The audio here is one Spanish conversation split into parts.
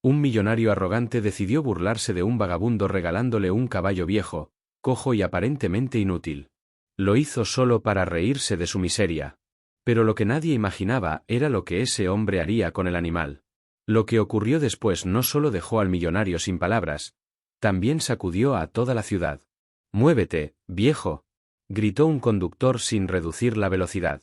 Un millonario arrogante decidió burlarse de un vagabundo regalándole un caballo viejo, cojo y aparentemente inútil. Lo hizo solo para reírse de su miseria. Pero lo que nadie imaginaba era lo que ese hombre haría con el animal. Lo que ocurrió después no solo dejó al millonario sin palabras, también sacudió a toda la ciudad. «¡Muévete, viejo!», gritó un conductor sin reducir la velocidad.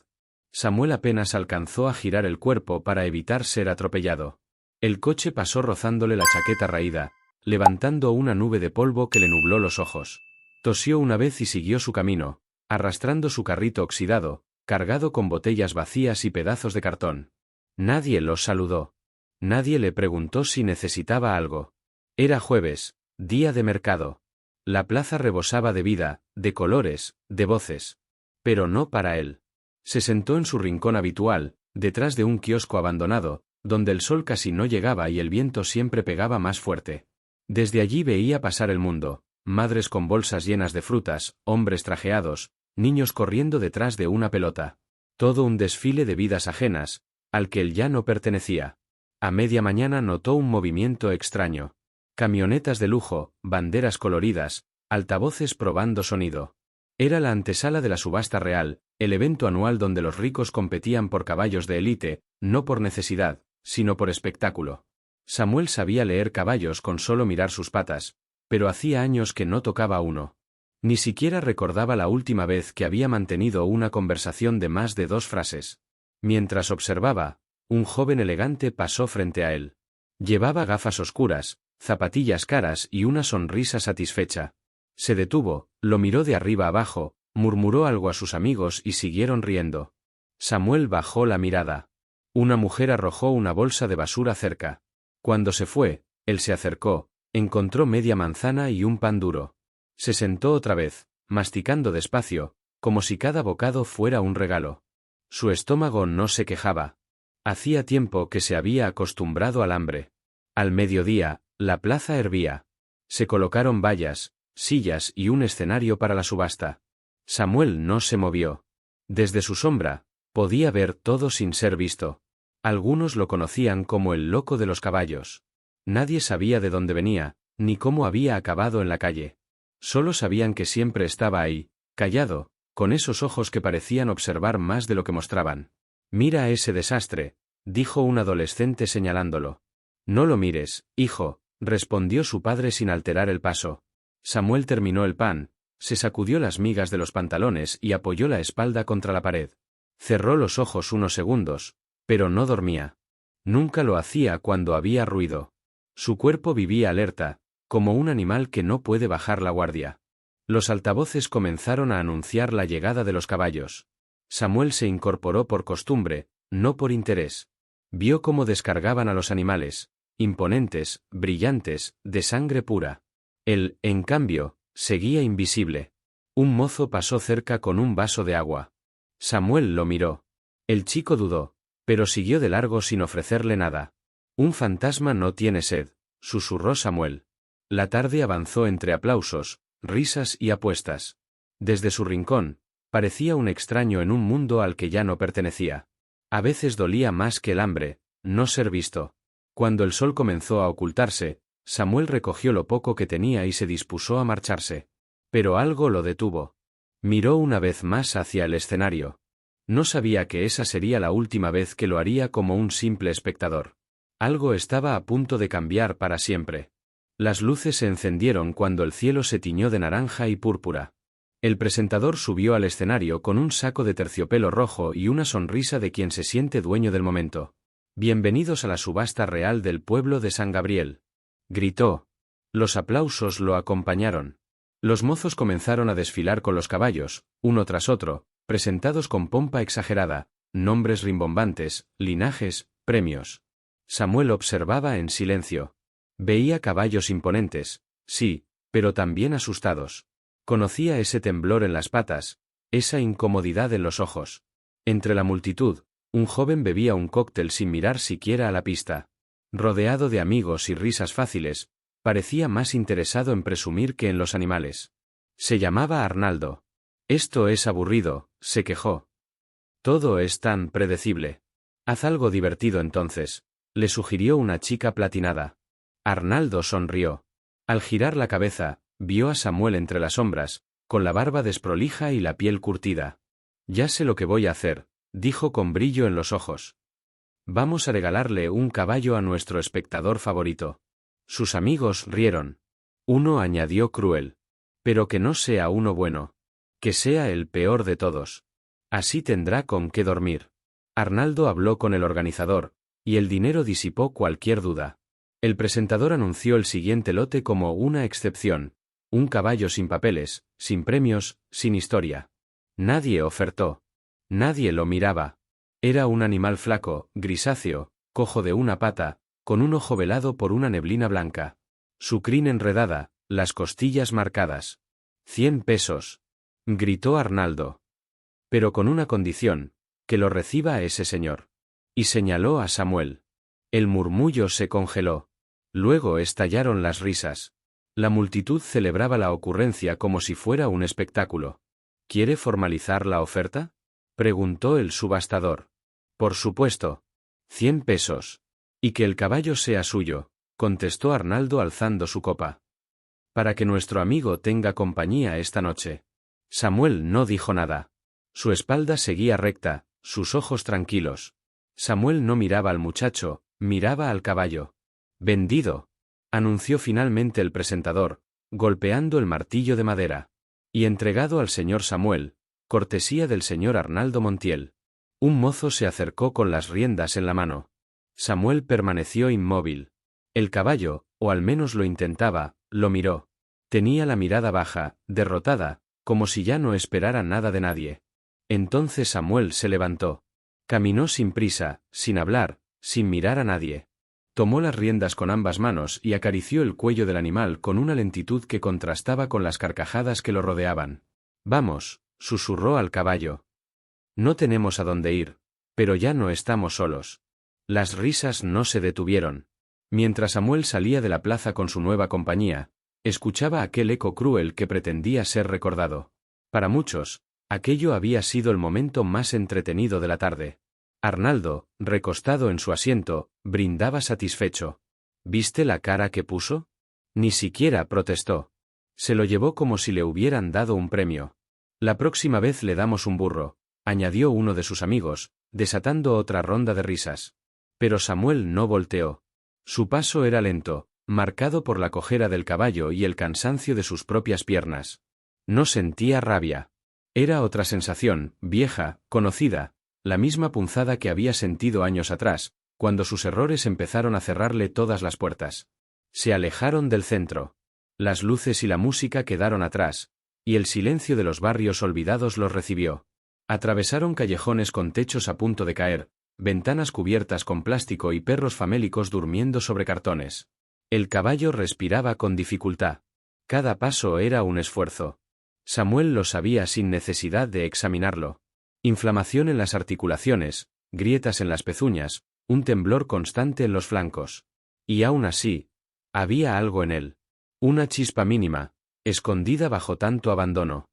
Samuel apenas alcanzó a girar el cuerpo para evitar ser atropellado. El coche pasó rozándole la chaqueta raída, levantando una nube de polvo que le nubló los ojos. Tosió una vez y siguió su camino, arrastrando su carrito oxidado, cargado con botellas vacías y pedazos de cartón. Nadie los saludó. Nadie le preguntó si necesitaba algo. Era jueves, día de mercado. La plaza rebosaba de vida, de colores, de voces. Pero no para él. Se sentó en su rincón habitual, detrás de un kiosco abandonado, donde el sol casi no llegaba y el viento siempre pegaba más fuerte. Desde allí veía pasar el mundo, madres con bolsas llenas de frutas, hombres trajeados, niños corriendo detrás de una pelota. Todo un desfile de vidas ajenas, al que él ya no pertenecía. A media mañana notó un movimiento extraño. Camionetas de lujo, banderas coloridas, altavoces probando sonido. Era la antesala de la subasta real, el evento anual donde los ricos competían por caballos de élite, no por necesidad, sino por espectáculo. Samuel sabía leer caballos con solo mirar sus patas, pero hacía años que no tocaba uno. Ni siquiera recordaba la última vez que había mantenido una conversación de más de 2 frases. Mientras observaba, un joven elegante pasó frente a él. Llevaba gafas oscuras, zapatillas caras y una sonrisa satisfecha. Se detuvo, lo miró de arriba abajo, murmuró algo a sus amigos y siguieron riendo. Samuel bajó la mirada. Una mujer arrojó una bolsa de basura cerca. Cuando se fue, él se acercó, encontró media manzana y un pan duro. Se sentó otra vez, masticando despacio, como si cada bocado fuera un regalo. Su estómago no se quejaba. Hacía tiempo que se había acostumbrado al hambre. Al mediodía, la plaza hervía. Se colocaron vallas, sillas y un escenario para la subasta. Samuel no se movió. Desde su sombra, podía ver todo sin ser visto. Algunos lo conocían como el loco de los caballos. Nadie sabía de dónde venía, ni cómo había acabado en la calle. Solo sabían que siempre estaba ahí, callado, con esos ojos que parecían observar más de lo que mostraban. «Mira ese desastre», dijo un adolescente señalándolo. «No lo mires, hijo», respondió su padre sin alterar el paso. Samuel terminó el pan, se sacudió las migas de los pantalones y apoyó la espalda contra la pared. Cerró los ojos unos segundos, pero no dormía. Nunca lo hacía cuando había ruido. Su cuerpo vivía alerta, como un animal que no puede bajar la guardia. Los altavoces comenzaron a anunciar la llegada de los caballos. Samuel se incorporó por costumbre, no por interés. Vio cómo descargaban a los animales, imponentes, brillantes, de sangre pura. Él, en cambio, seguía invisible. Un mozo pasó cerca con un vaso de agua. Samuel lo miró. El chico dudó, pero siguió de largo sin ofrecerle nada. «Un fantasma no tiene sed», susurró Samuel. La tarde avanzó entre aplausos, risas y apuestas. Desde su rincón, parecía un extraño en un mundo al que ya no pertenecía. A veces dolía más que el hambre, no ser visto. Cuando el sol comenzó a ocultarse, Samuel recogió lo poco que tenía y se dispuso a marcharse. Pero algo lo detuvo. Miró una vez más hacia el escenario. No sabía que esa sería la última vez que lo haría como un simple espectador. Algo estaba a punto de cambiar para siempre. Las luces se encendieron cuando el cielo se tiñó de naranja y púrpura. El presentador subió al escenario con un saco de terciopelo rojo y una sonrisa de quien se siente dueño del momento. «Bienvenidos a la subasta real del pueblo de San Gabriel», gritó. Los aplausos lo acompañaron. Los mozos comenzaron a desfilar con los caballos, uno tras otro, presentados con pompa exagerada, nombres rimbombantes, linajes, premios. Samuel observaba en silencio. Veía caballos imponentes, sí, pero también asustados. Conocía ese temblor en las patas, esa incomodidad en los ojos. Entre la multitud, un joven bebía un cóctel sin mirar siquiera a la pista. Rodeado de amigos y risas fáciles, parecía más interesado en presumir que en los animales. Se llamaba Arnaldo. «Esto es aburrido», se quejó. «Todo es tan predecible. Haz algo divertido entonces», le sugirió una chica platinada. Arnaldo sonrió. Al girar la cabeza, vio a Samuel entre las sombras, con la barba desprolija y la piel curtida. Ya sé lo que voy a hacer, dijo con brillo en los ojos. Vamos a regalarle un caballo a nuestro espectador favorito. Sus amigos rieron. Uno añadió cruel. Pero que no sea uno bueno. Que sea el peor de todos. Así tendrá con qué dormir. Arnaldo habló con el organizador, y el dinero disipó cualquier duda. El presentador anunció el siguiente lote como una excepción. Un caballo sin papeles, sin premios, sin historia. Nadie ofertó. Nadie lo miraba. Era un animal flaco, grisáceo, cojo de una pata, con un ojo velado por una neblina blanca. Su crin enredada, las costillas marcadas. 100 pesos. Gritó Arnaldo. Pero con una condición, que lo reciba ese señor. Y señaló a Samuel. El murmullo se congeló. Luego estallaron las risas. La multitud celebraba la ocurrencia como si fuera un espectáculo. ¿Quiere formalizar la oferta?, preguntó el subastador. Por supuesto. 100 pesos. Y que el caballo sea suyo, contestó Arnaldo alzando su copa. Para que nuestro amigo tenga compañía esta noche. Samuel no dijo nada. Su espalda seguía recta, sus ojos tranquilos. Samuel no miraba al muchacho, miraba al caballo. Vendido, anunció finalmente el presentador, golpeando el martillo de madera. Y entregado al señor Samuel, cortesía del señor Arnaldo Montiel. Un mozo se acercó con las riendas en la mano. Samuel permaneció inmóvil. El caballo, o al menos lo intentaba, lo miró. Tenía la mirada baja, derrotada, como si ya no esperara nada de nadie. Entonces Samuel se levantó. Caminó sin prisa, sin hablar, sin mirar a nadie. Tomó las riendas con ambas manos y acarició el cuello del animal con una lentitud que contrastaba con las carcajadas que lo rodeaban. Vamos, susurró al caballo. No tenemos a dónde ir, pero ya no estamos solos. Las risas no se detuvieron. Mientras Samuel salía de la plaza con su nueva compañía, escuchaba aquel eco cruel que pretendía ser recordado. Para muchos, aquello había sido el momento más entretenido de la tarde. Arnaldo, recostado en su asiento, brindaba satisfecho. ¿Viste la cara que puso? Ni siquiera protestó. Se lo llevó como si le hubieran dado un premio. La próxima vez le damos un burro, añadió uno de sus amigos, desatando otra ronda de risas. Pero Samuel no volteó. Su paso era lento, marcado por la cojera del caballo y el cansancio de sus propias piernas. No sentía rabia. Era otra sensación, vieja, conocida, la misma punzada que había sentido años atrás, cuando sus errores empezaron a cerrarle todas las puertas. Se alejaron del centro. Las luces y la música quedaron atrás, y el silencio de los barrios olvidados los recibió. Atravesaron callejones con techos a punto de caer, ventanas cubiertas con plástico y perros famélicos durmiendo sobre cartones. El caballo respiraba con dificultad. Cada paso era un esfuerzo. Samuel lo sabía sin necesidad de examinarlo. Inflamación en las articulaciones, grietas en las pezuñas, un temblor constante en los flancos. Y aún así, había algo en él. Una chispa mínima, escondida bajo tanto abandono.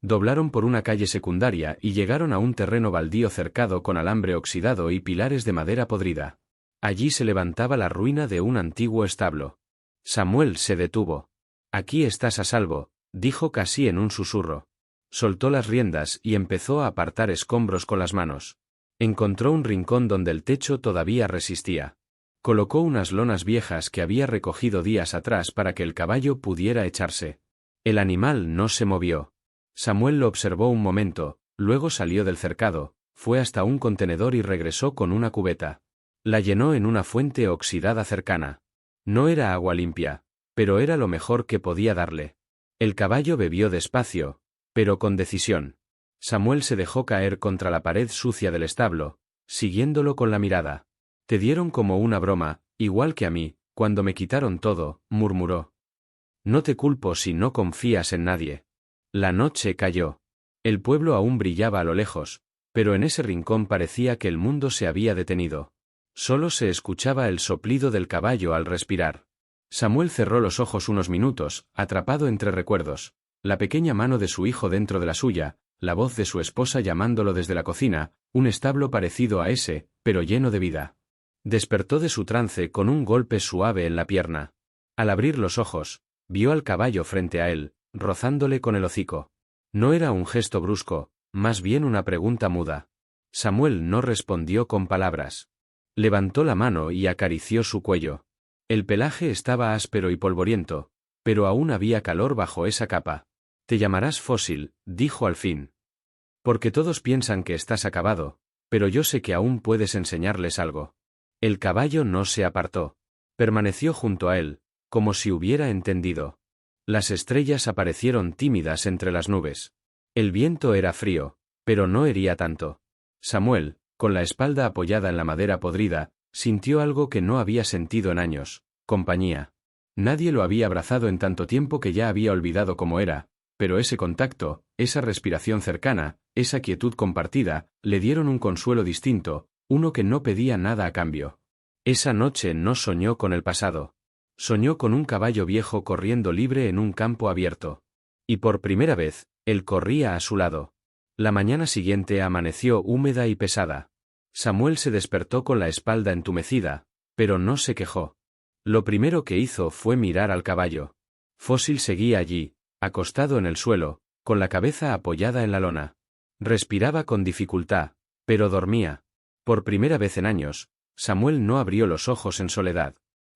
Doblaron por una calle secundaria y llegaron a un terreno baldío cercado con alambre oxidado y pilares de madera podrida. Allí se levantaba la ruina de un antiguo establo. Samuel se detuvo. Aquí estás a salvo, dijo casi en un susurro. Soltó las riendas y empezó a apartar escombros con las manos. Encontró un rincón donde el techo todavía resistía. Colocó unas lonas viejas que había recogido días atrás para que el caballo pudiera echarse. El animal no se movió. Samuel lo observó un momento, luego salió del cercado, fue hasta un contenedor y regresó con una cubeta. La llenó en una fuente oxidada cercana. No era agua limpia, pero era lo mejor que podía darle. El caballo bebió despacio, pero con decisión. Samuel se dejó caer contra la pared sucia del establo, siguiéndolo con la mirada. Te dieron como una broma, igual que a mí, cuando me quitaron todo, murmuró. No te culpo si no confías en nadie. La noche cayó. El pueblo aún brillaba a lo lejos, pero en ese rincón parecía que el mundo se había detenido. Solo se escuchaba el soplido del caballo al respirar. Samuel cerró los ojos unos minutos, atrapado entre recuerdos. La pequeña mano de su hijo dentro de la suya, la voz de su esposa llamándolo desde la cocina, un establo parecido a ese, pero lleno de vida. Despertó de su trance con un golpe suave en la pierna. Al abrir los ojos, vio al caballo frente a él, rozándole con el hocico. No era un gesto brusco, más bien una pregunta muda. Samuel no respondió con palabras. Levantó la mano y acarició su cuello. El pelaje estaba áspero y polvoriento, pero aún había calor bajo esa capa. Te llamarás Fósil, dijo al fin. Porque todos piensan que estás acabado, pero yo sé que aún puedes enseñarles algo. El caballo no se apartó. Permaneció junto a él, como si hubiera entendido. Las estrellas aparecieron tímidas entre las nubes. El viento era frío, pero no hería tanto. Samuel, con la espalda apoyada en la madera podrida, sintió algo que no había sentido en años: compañía. Nadie lo había abrazado en tanto tiempo que ya había olvidado cómo era, pero ese contacto, esa respiración cercana, esa quietud compartida, le dieron un consuelo distinto, uno que no pedía nada a cambio. Esa noche no soñó con el pasado. Soñó con un caballo viejo corriendo libre en un campo abierto. Y por primera vez, él corría a su lado. La mañana siguiente amaneció húmeda y pesada. Samuel se despertó con la espalda entumecida, pero no se quejó. Lo primero que hizo fue mirar al caballo. Fósil seguía allí, acostado en el suelo, con la cabeza apoyada en la lona. Respiraba con dificultad, pero dormía. Por primera vez en años, Samuel no abrió los ojos en soledad.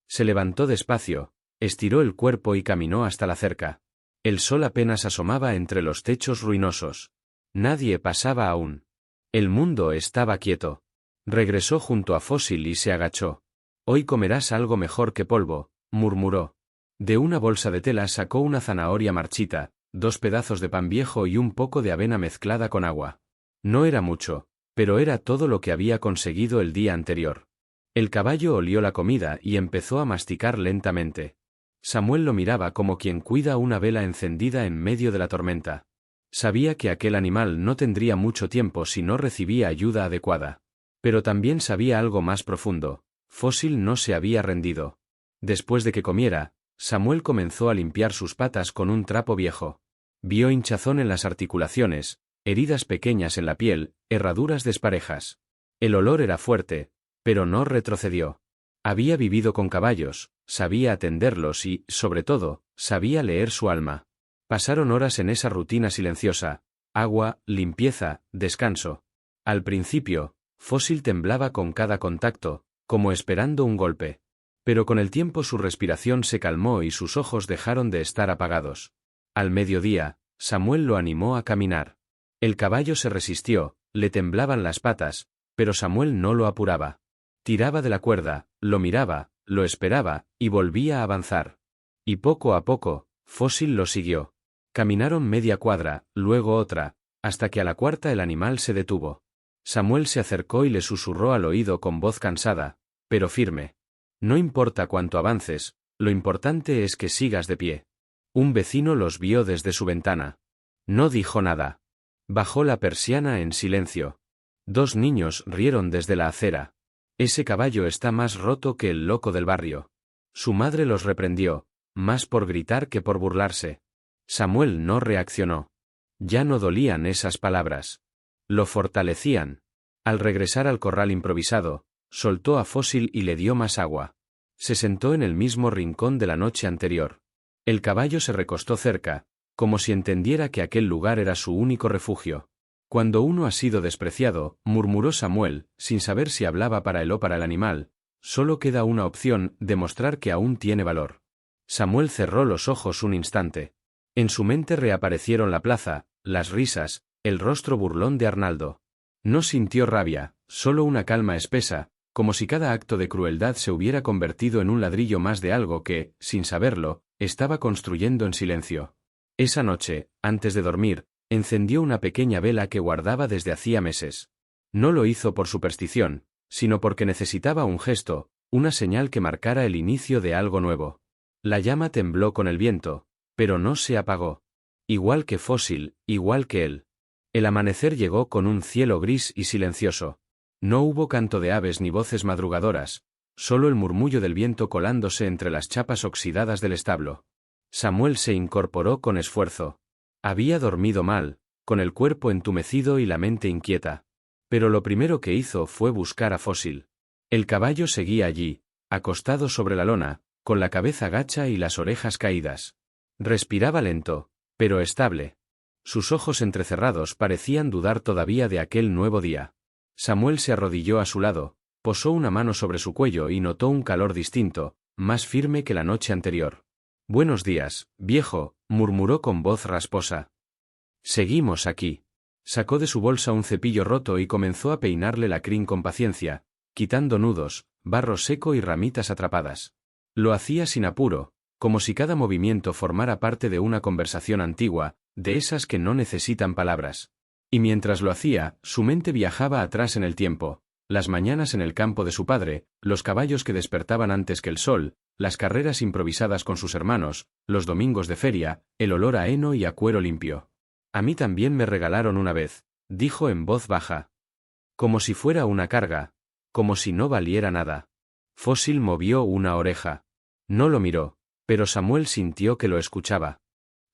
Se levantó despacio, estiró el cuerpo y caminó hasta la cerca. El sol apenas asomaba entre los techos ruinosos. Nadie pasaba aún. El mundo estaba quieto. Regresó junto a Fósil y se agachó. Hoy comerás algo mejor que polvo, murmuró. De una bolsa de tela sacó una zanahoria marchita, 2 pedazos de pan viejo y un poco de avena mezclada con agua. No era mucho, pero era todo lo que había conseguido el día anterior. El caballo olió la comida y empezó a masticar lentamente. Samuel lo miraba como quien cuida una vela encendida en medio de la tormenta. Sabía que aquel animal no tendría mucho tiempo si no recibía ayuda adecuada. Pero también sabía algo más profundo: Fósil no se había rendido. Después de que comiera, Samuel comenzó a limpiar sus patas con un trapo viejo. Vio hinchazón en las articulaciones, heridas pequeñas en la piel, herraduras desparejas. El olor era fuerte, pero no retrocedió. Había vivido con caballos, sabía atenderlos y, sobre todo, sabía leer su alma. Pasaron horas en esa rutina silenciosa: agua, limpieza, descanso. Al principio, Fósil temblaba con cada contacto, como esperando un golpe. Pero con el tiempo su respiración se calmó y sus ojos dejaron de estar apagados. Al mediodía, Samuel lo animó a caminar. El caballo se resistió, le temblaban las patas, pero Samuel no lo apuraba. Tiraba de la cuerda, lo miraba, lo esperaba, y volvía a avanzar. Y poco a poco, Fósil lo siguió. Caminaron media cuadra, luego otra, hasta que a la cuarta el animal se detuvo. Samuel se acercó y le susurró al oído con voz cansada, pero firme: no importa cuánto avances, lo importante es que sigas de pie. Un vecino los vio desde su ventana. No dijo nada. Bajó la persiana en silencio. 2 niños rieron desde la acera. Ese caballo está más roto que el loco del barrio. Su madre los reprendió, más por gritar que por burlarse. Samuel no reaccionó. Ya no dolían esas palabras. Lo fortalecían. Al regresar al corral improvisado, soltó a Fósil y le dio más agua. Se sentó en el mismo rincón de la noche anterior. El caballo se recostó cerca, como si entendiera que aquel lugar era su único refugio. Cuando uno ha sido despreciado, murmuró Samuel, sin saber si hablaba para él o para el animal, solo queda una opción: demostrar que aún tiene valor. Samuel cerró los ojos un instante. En su mente reaparecieron la plaza, las risas, el rostro burlón de Arnaldo. No sintió rabia, solo una calma espesa, como si cada acto de crueldad se hubiera convertido en un ladrillo más de algo que, sin saberlo, estaba construyendo en silencio. Esa noche, antes de dormir, encendió una pequeña vela que guardaba desde hacía meses. No lo hizo por superstición, sino porque necesitaba un gesto, una señal que marcara el inicio de algo nuevo. La llama tembló con el viento, pero no se apagó. Igual que Fósil, igual que él. El amanecer llegó con un cielo gris y silencioso. No hubo canto de aves ni voces madrugadoras, solo el murmullo del viento colándose entre las chapas oxidadas del establo. Samuel se incorporó con esfuerzo. Había dormido mal, con el cuerpo entumecido y la mente inquieta. Pero lo primero que hizo fue buscar a Fósil. El caballo seguía allí, acostado sobre la lona, con la cabeza gacha y las orejas caídas. Respiraba lento, pero estable. Sus ojos entrecerrados parecían dudar todavía de aquel nuevo día. Samuel se arrodilló a su lado, posó una mano sobre su cuello y notó un calor distinto, más firme que la noche anterior. «Buenos días, viejo», murmuró con voz rasposa. «Seguimos aquí». Sacó de su bolsa un cepillo roto y comenzó a peinarle la crin con paciencia, quitando nudos, barro seco y ramitas atrapadas. Lo hacía sin apuro, como si cada movimiento formara parte de una conversación antigua, de esas que no necesitan palabras. Y mientras lo hacía, su mente viajaba atrás en el tiempo, las mañanas en el campo de su padre, los caballos que despertaban antes que el sol, las carreras improvisadas con sus hermanos, los domingos de feria, el olor a heno y a cuero limpio. «A mí también me regalaron una vez», dijo en voz baja. Como si fuera una carga, como si no valiera nada. Fósil movió una oreja. No lo miró, pero Samuel sintió que lo escuchaba.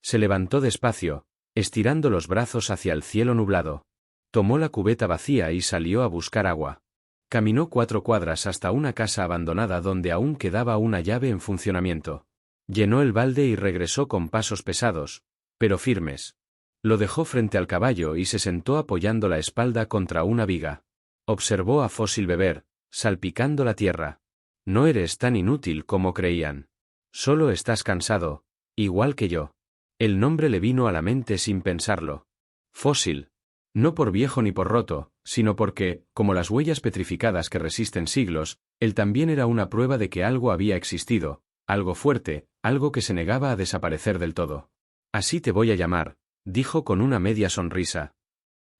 Se levantó despacio, estirando los brazos hacia el cielo nublado. Tomó la cubeta vacía y salió a buscar agua. Caminó 4 cuadras hasta una casa abandonada donde aún quedaba una llave en funcionamiento. Llenó el balde y regresó con pasos pesados, pero firmes. Lo dejó frente al caballo y se sentó apoyando la espalda contra una viga. Observó a Fósil beber, salpicando la tierra. «No eres tan inútil como creían. Solo estás cansado, igual que yo». El nombre le vino a la mente sin pensarlo. Fósil. No por viejo ni por roto, sino porque, como las huellas petrificadas que resisten siglos, él también era una prueba de que algo había existido, algo fuerte, algo que se negaba a desaparecer del todo. «Así te voy a llamar», dijo con una media sonrisa.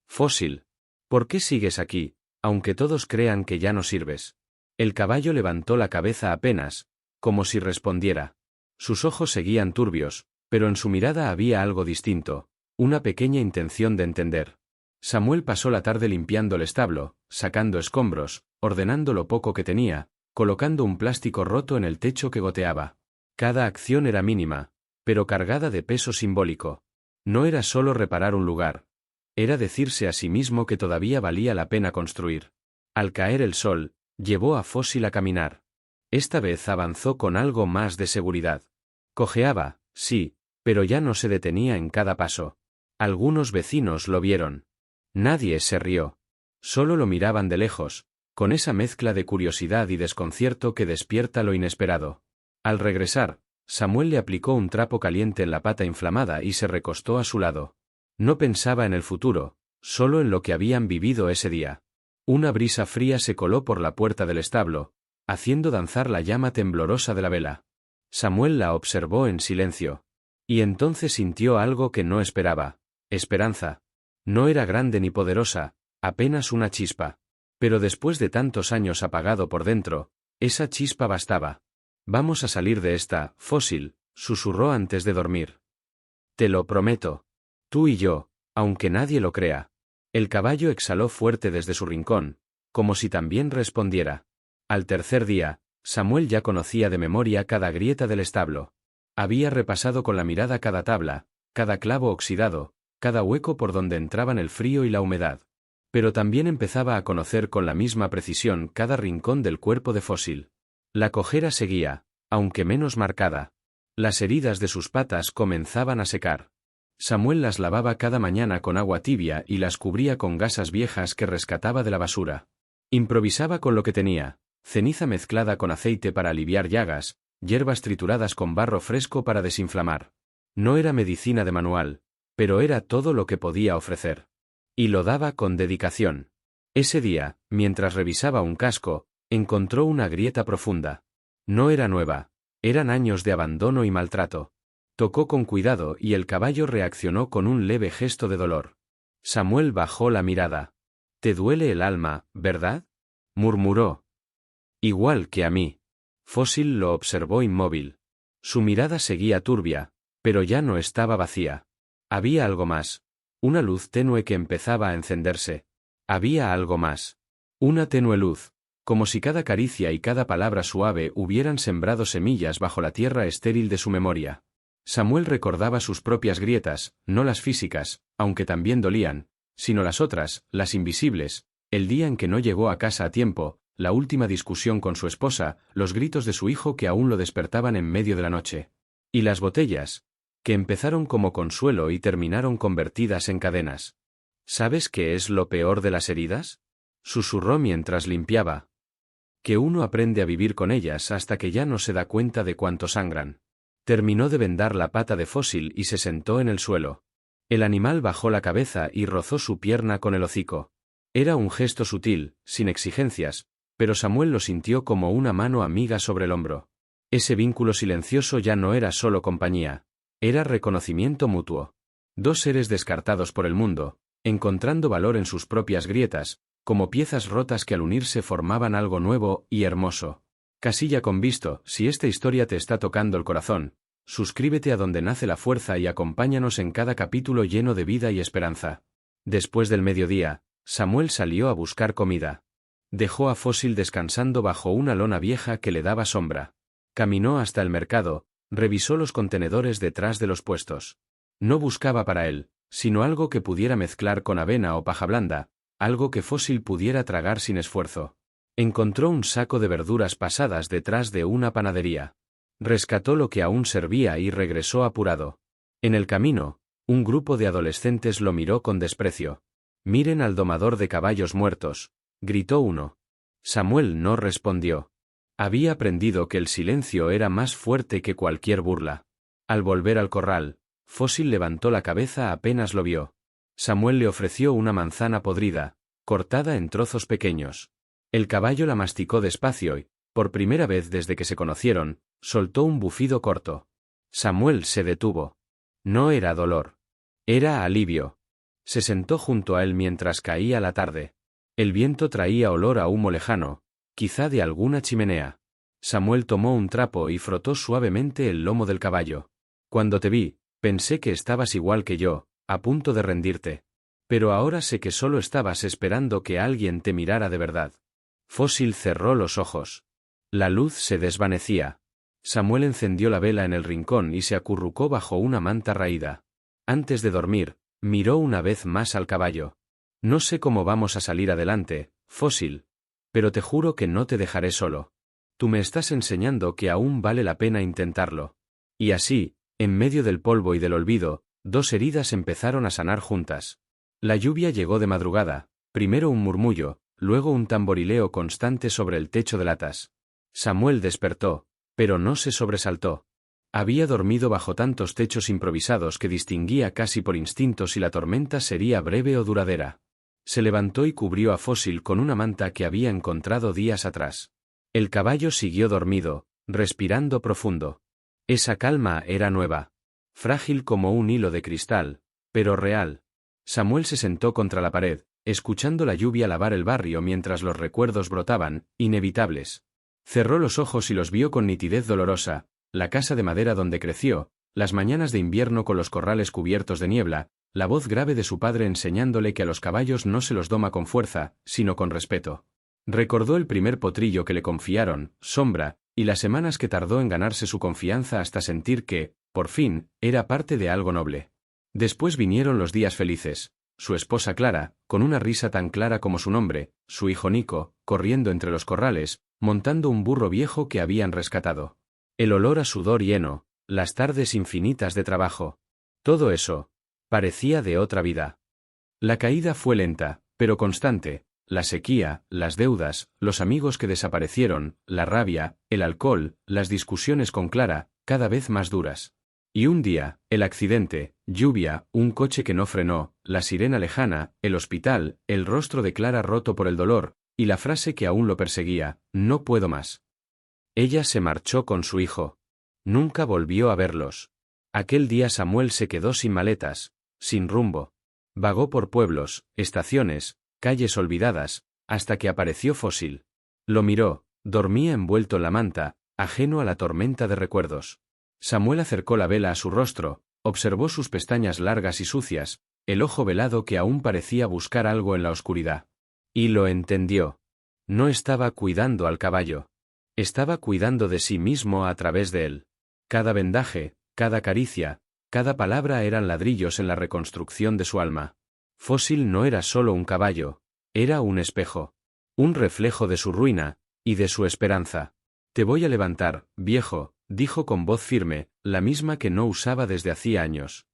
«Fósil. ¿Por qué sigues aquí, aunque todos crean que ya no sirves?» El caballo levantó la cabeza apenas, como si respondiera. Sus ojos seguían turbios, pero en su mirada había algo distinto, una pequeña intención de entender. Samuel pasó la tarde limpiando el establo, sacando escombros, ordenando lo poco que tenía, colocando un plástico roto en el techo que goteaba. Cada acción era mínima, pero cargada de peso simbólico. No era solo reparar un lugar. Era decirse a sí mismo que todavía valía la pena construir. Al caer el sol, llevó a Fósil a caminar. Esta vez avanzó con algo más de seguridad. Cojeaba, sí, pero ya no se detenía en cada paso. Algunos vecinos lo vieron. Nadie se rió. Solo lo miraban de lejos, con esa mezcla de curiosidad y desconcierto que despierta lo inesperado. Al regresar, Samuel le aplicó un trapo caliente en la pata inflamada y se recostó a su lado. No pensaba en el futuro, solo en lo que habían vivido ese día. Una brisa fría se coló por la puerta del establo, haciendo danzar la llama temblorosa de la vela. Samuel la observó en silencio. Y entonces sintió algo que no esperaba: esperanza. No era grande ni poderosa, apenas una chispa. Pero después de tantos años apagado por dentro, esa chispa bastaba. «Vamos a salir de esta, Fósil», susurró antes de dormir. «Te lo prometo. Tú y yo, aunque nadie lo crea». El caballo exhaló fuerte desde su rincón, como si también respondiera. Al tercer día, Samuel ya conocía de memoria cada grieta del establo. Había repasado con la mirada cada tabla, cada clavo oxidado, cada hueco por donde entraban el frío y la humedad. Pero también empezaba a conocer con la misma precisión cada rincón del cuerpo de Fósil. La cojera seguía, aunque menos marcada. Las heridas de sus patas comenzaban a secar. Samuel las lavaba cada mañana con agua tibia y las cubría con gasas viejas que rescataba de la basura. Improvisaba con lo que tenía: ceniza mezclada con aceite para aliviar llagas, hierbas trituradas con barro fresco para desinflamar. No era medicina de manual, pero era todo lo que podía ofrecer. Y lo daba con dedicación. Ese día, mientras revisaba un casco, encontró una grieta profunda. No era nueva, eran años de abandono y maltrato. Tocó con cuidado y el caballo reaccionó con un leve gesto de dolor. Samuel bajó la mirada. «Te duele el alma, ¿verdad?», murmuró. «Igual que a mí». Fósil lo observó inmóvil. Su mirada seguía turbia, pero ya no estaba vacía. Había algo más. Una luz tenue que empezaba a encenderse. Había algo más. Una tenue luz, como si cada caricia y cada palabra suave hubieran sembrado semillas bajo la tierra estéril de su memoria. Samuel recordaba sus propias grietas, no las físicas, aunque también dolían, sino las otras, las invisibles: el día en que no llegó a casa a tiempo, la última discusión con su esposa, los gritos de su hijo que aún lo despertaban en medio de la noche. Y las botellas, que empezaron como consuelo y terminaron convertidas en cadenas. ¿Sabes qué es lo peor de las heridas? Susurró mientras limpiaba. Que uno aprende a vivir con ellas hasta que ya no se da cuenta de cuánto sangran. Terminó de vendar la pata de Fósil y se sentó en el suelo. El animal bajó la cabeza y rozó su pierna con el hocico. Era un gesto sutil, sin exigencias, pero Samuel lo sintió como una mano amiga sobre el hombro. Ese vínculo silencioso ya no era solo compañía, era reconocimiento mutuo. Dos seres descartados por el mundo, encontrando valor en sus propias grietas, como piezas rotas que al unirse formaban algo nuevo y hermoso. Casilla con visto, si esta historia te está tocando el corazón, suscríbete a Donde Nace la Fuerza y acompáñanos en cada capítulo lleno de vida y esperanza. Después del mediodía, Samuel salió a buscar comida. Dejó a Fósil descansando bajo una lona vieja que le daba sombra. Caminó hasta el mercado, revisó los contenedores detrás de los puestos. No buscaba para él, sino algo que pudiera mezclar con avena o paja blanda, algo que Fósil pudiera tragar sin esfuerzo. Encontró un saco de verduras pasadas detrás de una panadería. Rescató lo que aún servía y regresó apurado. En el camino, un grupo de adolescentes lo miró con desprecio. «Miren al domador de caballos muertos», gritó uno. Samuel no respondió. Había aprendido que el silencio era más fuerte que cualquier burla. Al volver al corral, Fósil levantó la cabeza apenas lo vio. Samuel le ofreció una manzana podrida, cortada en trozos pequeños. El caballo la masticó despacio y, por primera vez desde que se conocieron, soltó un bufido corto. Samuel se detuvo. No era dolor. Era alivio. Se sentó junto a él mientras caía la tarde. El viento traía olor a humo lejano, quizá de alguna chimenea. Samuel tomó un trapo y frotó suavemente el lomo del caballo. Cuando te vi, pensé que estabas igual que yo, a punto de rendirte. Pero ahora sé que solo estabas esperando que alguien te mirara de verdad. Fósil cerró los ojos. La luz se desvanecía. Samuel encendió la vela en el rincón y se acurrucó bajo una manta raída. Antes de dormir, miró una vez más al caballo. No sé cómo vamos a salir adelante, Fósil, pero te juro que no te dejaré solo. Tú me estás enseñando que aún vale la pena intentarlo. Y así, en medio del polvo y del olvido, dos heridas empezaron a sanar juntas. La lluvia llegó de madrugada, primero un murmullo, luego un tamborileo constante sobre el techo de latas. Samuel despertó, pero no se sobresaltó. Había dormido bajo tantos techos improvisados que distinguía casi por instinto si la tormenta sería breve o duradera. Se levantó y cubrió a Fósil con una manta que había encontrado días atrás. El caballo siguió dormido, respirando profundo. Esa calma era nueva. Frágil como un hilo de cristal, pero real. Samuel se sentó contra la pared, escuchando la lluvia lavar el barrio mientras los recuerdos brotaban, inevitables. Cerró los ojos y los vio con nitidez dolorosa, la casa de madera donde creció, las mañanas de invierno con los corrales cubiertos de niebla, la voz grave de su padre enseñándole que a los caballos no se los doma con fuerza, sino con respeto. Recordó el primer potrillo que le confiaron, Sombra, y las semanas que tardó en ganarse su confianza hasta sentir que, por fin, era parte de algo noble. Después vinieron los días felices, su esposa Clara, con una risa tan clara como su nombre, su hijo Nico, corriendo entre los corrales, montando un burro viejo que habían rescatado. El olor a sudor y heno, las tardes infinitas de trabajo. Todo eso parecía de otra vida. La caída fue lenta, pero constante. La sequía, las deudas, los amigos que desaparecieron, la rabia, el alcohol, las discusiones con Clara, cada vez más duras. Y un día, el accidente, lluvia, un coche que no frenó, la sirena lejana, el hospital, el rostro de Clara roto por el dolor, y la frase que aún lo perseguía, no puedo más. Ella se marchó con su hijo. Nunca volvió a verlos. Aquel día Samuel se quedó sin maletas, sin rumbo. Vagó por pueblos, estaciones, calles olvidadas, hasta que apareció Fósil. Lo miró, dormía envuelto en la manta, ajeno a la tormenta de recuerdos. Samuel acercó la vela a su rostro, observó sus pestañas largas y sucias, el ojo velado que aún parecía buscar algo en la oscuridad. Y lo entendió. No estaba cuidando al caballo. Estaba cuidando de sí mismo a través de él. Cada vendaje, cada caricia, cada palabra eran ladrillos en la reconstrucción de su alma. Fósil no era solo un caballo, era un espejo. un reflejo de su ruina, y de su esperanza. Te voy a levantar, viejo, dijo con voz firme, la misma que no usaba desde hacía años.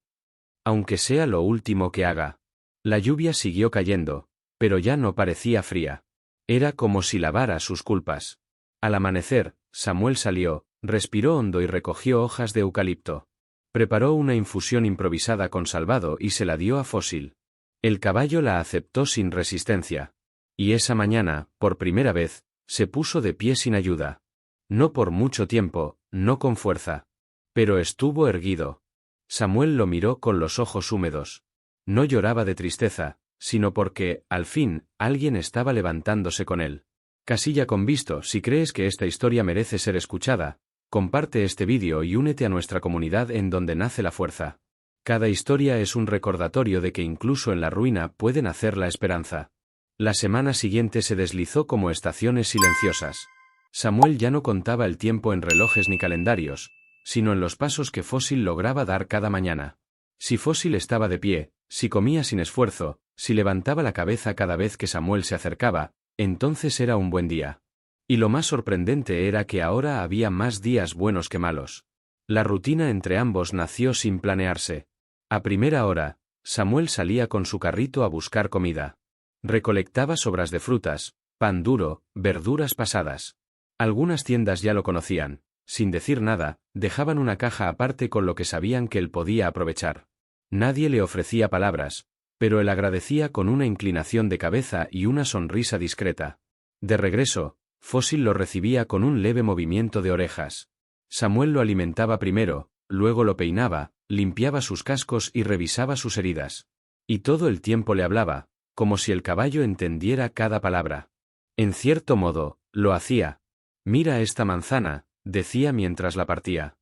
Aunque sea lo último que haga. La lluvia siguió cayendo, pero ya no parecía fría. Era como si lavara sus culpas. Al amanecer, Samuel salió, respiró hondo y recogió hojas de eucalipto. Preparó una infusión improvisada con salvado y se la dio a Fósil. El caballo la aceptó sin resistencia. Y esa mañana, por primera vez, se puso de pie sin ayuda. No por mucho tiempo, no con fuerza. Pero estuvo erguido. Samuel lo miró con los ojos húmedos. No lloraba de tristeza, sino porque, al fin, alguien estaba levantándose con él. Casilla con visto. Si crees que esta historia merece ser escuchada, comparte este vídeo y únete a nuestra comunidad en donde nace la fuerza. Cada historia es un recordatorio de que incluso en la ruina puede nacer la esperanza. La semana siguiente se deslizó como estaciones silenciosas. Samuel ya no contaba el tiempo en relojes ni calendarios, sino en los pasos que Fósil lograba dar cada mañana. Si Fósil estaba de pie, si comía sin esfuerzo, si levantaba la cabeza cada vez que Samuel se acercaba, entonces era un buen día. Y lo más sorprendente era que ahora había más días buenos que malos. La rutina entre ambos nació sin planearse. A primera hora, Samuel salía con su carrito a buscar comida. Recolectaba sobras de frutas, pan duro, verduras pasadas. Algunas tiendas ya lo conocían. Sin decir nada, dejaban una caja aparte con lo que sabían que él podía aprovechar. Nadie le ofrecía palabras, pero él agradecía con una inclinación de cabeza y una sonrisa discreta. De regreso, Fósil lo recibía con un leve movimiento de orejas. Samuel lo alimentaba primero, luego lo peinaba, limpiaba sus cascos y revisaba sus heridas. Y todo el tiempo le hablaba, como si el caballo entendiera cada palabra. En cierto modo, lo hacía. Mira esta manzana, decía mientras la partía.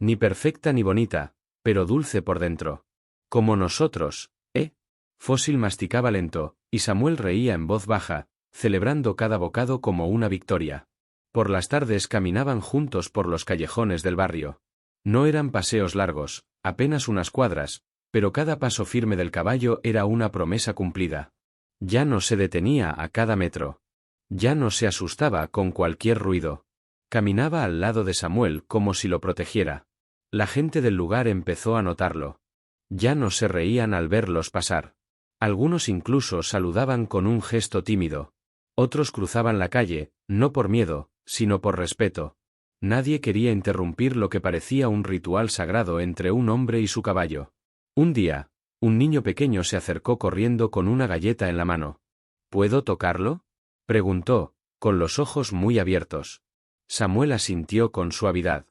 Ni perfecta ni bonita, pero dulce por dentro. Como nosotros, ¿eh? Fósil masticaba lento, y Samuel reía en voz baja, celebrando cada bocado como una victoria. Por las tardes caminaban juntos por los callejones del barrio. No eran paseos largos, apenas unas cuadras, pero cada paso firme del caballo era una promesa cumplida. Ya no se detenía a cada metro. Ya no se asustaba con cualquier ruido. Caminaba al lado de Samuel como si lo protegiera. La gente del lugar empezó a notarlo. Ya no se reían al verlos pasar. Algunos incluso saludaban con un gesto tímido. Otros cruzaban la calle, no por miedo, sino por respeto. Nadie quería interrumpir lo que parecía un ritual sagrado entre un hombre y su caballo. Un día, un niño pequeño se acercó corriendo con una galleta en la mano. ¿Puedo tocarlo?, preguntó, con los ojos muy abiertos. Samuel asintió con suavidad.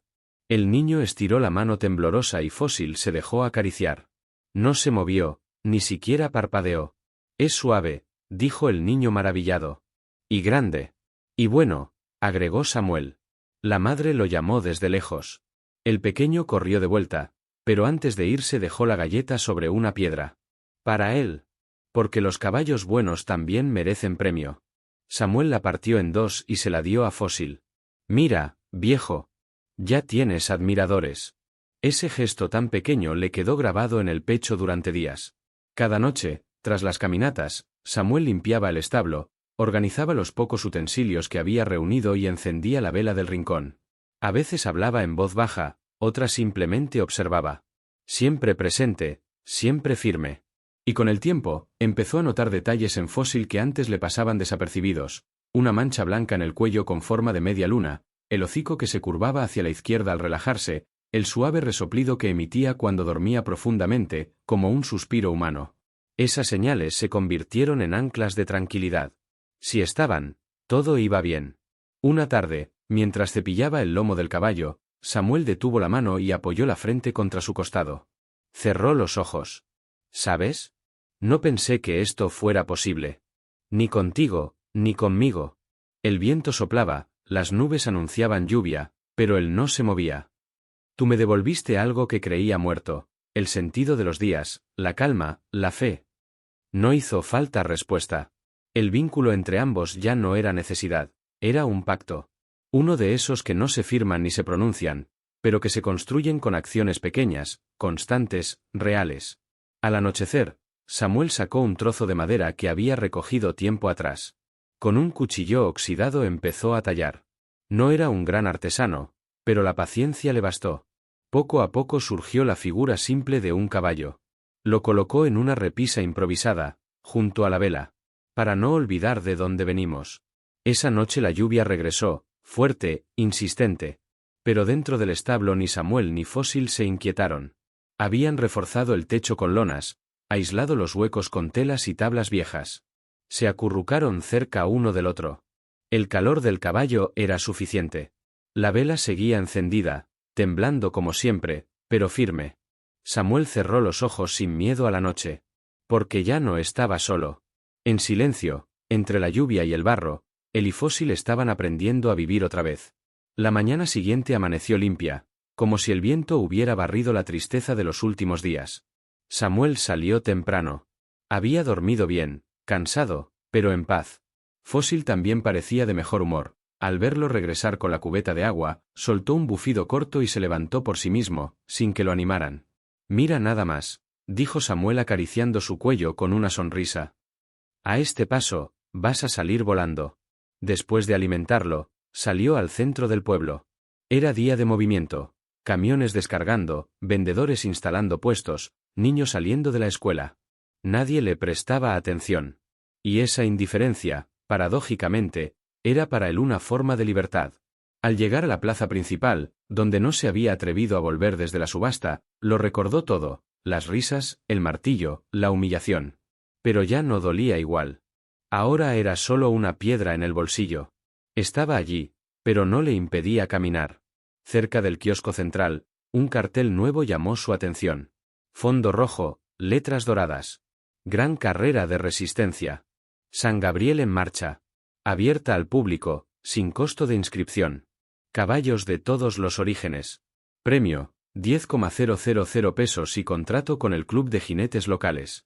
El niño estiró la mano temblorosa y Fósil se dejó acariciar. No se movió, ni siquiera parpadeó. Es suave, dijo el niño maravillado. Y grande. Y bueno, agregó Samuel. La madre lo llamó desde lejos. El pequeño corrió de vuelta, pero antes de irse dejó la galleta sobre una piedra. Para él. Porque los caballos buenos también merecen premio. Samuel la partió en dos y se la dio a Fósil. Mira, viejo. Ya tienes admiradores. Ese gesto tan pequeño le quedó grabado en el pecho durante días. Cada noche, tras las caminatas, Samuel limpiaba el establo, organizaba los pocos utensilios que había reunido y encendía la vela del rincón. A veces hablaba en voz baja, otras simplemente observaba. Siempre presente, siempre firme. Y con el tiempo, empezó a notar detalles en Fósil que antes le pasaban desapercibidos. Una mancha blanca en el cuello con forma de media luna, el hocico que se curvaba hacia la izquierda al relajarse, el suave resoplido que emitía cuando dormía profundamente, como un suspiro humano. Esas señales se convirtieron en anclas de tranquilidad. Si estaban, todo iba bien. Una tarde, mientras cepillaba el lomo del caballo, Samuel detuvo la mano y apoyó la frente contra su costado. Cerró los ojos. ¿Sabes? No pensé que esto fuera posible. Ni contigo, ni conmigo. El viento soplaba, las nubes anunciaban lluvia, pero él no se movía. Tú me devolviste algo que creía muerto, el sentido de los días, la calma, la fe. No hizo falta respuesta. El vínculo entre ambos ya no era necesidad, era un pacto. Uno de esos que no se firman ni se pronuncian, pero que se construyen con acciones pequeñas, constantes, reales. Al anochecer, Samuel sacó un trozo de madera que había recogido tiempo atrás. Con un cuchillo oxidado empezó a tallar. No era un gran artesano, pero la paciencia le bastó. Poco a poco surgió la figura simple de un caballo. Lo colocó en una repisa improvisada, junto a la vela, para no olvidar de dónde venimos. Esa noche la lluvia regresó, fuerte, insistente. Pero dentro del establo ni Samuel ni Fósil se inquietaron. Habían reforzado el techo con lonas, aislado los huecos con telas y tablas viejas. Se acurrucaron cerca uno del otro. El calor del caballo era suficiente. La vela seguía encendida, temblando como siempre, pero firme. Samuel cerró los ojos sin miedo a la noche. Porque ya no estaba solo. En silencio, entre la lluvia y el barro, él y Fósil estaban aprendiendo a vivir otra vez. La mañana siguiente amaneció limpia, como si el viento hubiera barrido la tristeza de los últimos días. Samuel salió temprano. Había dormido bien, cansado, pero en paz. Fósil también parecía de mejor humor. Al verlo regresar con la cubeta de agua, soltó un bufido corto y se levantó por sí mismo, sin que lo animaran. «Mira nada más», dijo Samuel acariciando su cuello con una sonrisa. «A este paso, vas a salir volando». Después de alimentarlo, salió al centro del pueblo. Era día de movimiento. Camiones descargando, vendedores instalando puestos, niños saliendo de la escuela. Nadie le prestaba atención. Y esa indiferencia, paradójicamente, era para él una forma de libertad. Al llegar a la plaza principal, donde no se había atrevido a volver desde la subasta, lo recordó todo, las risas, el martillo, la humillación. Pero ya no dolía igual. Ahora era solo una piedra en el bolsillo. Estaba allí, pero no le impedía caminar. Cerca del kiosco central, un cartel nuevo llamó su atención. Fondo rojo, letras doradas. Gran carrera de resistencia. San Gabriel en marcha. Abierta al público, sin costo de inscripción. Caballos de todos los orígenes. Premio, 10,000 pesos y contrato con el club de jinetes locales.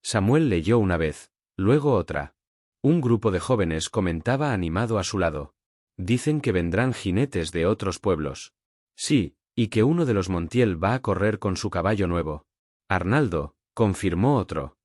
Samuel leyó una vez, luego otra. Un grupo de jóvenes comentaba animado a su lado. Dicen que vendrán jinetes de otros pueblos. Sí, y que uno de los Montiel va a correr con su caballo nuevo. Arnaldo, confirmó otro.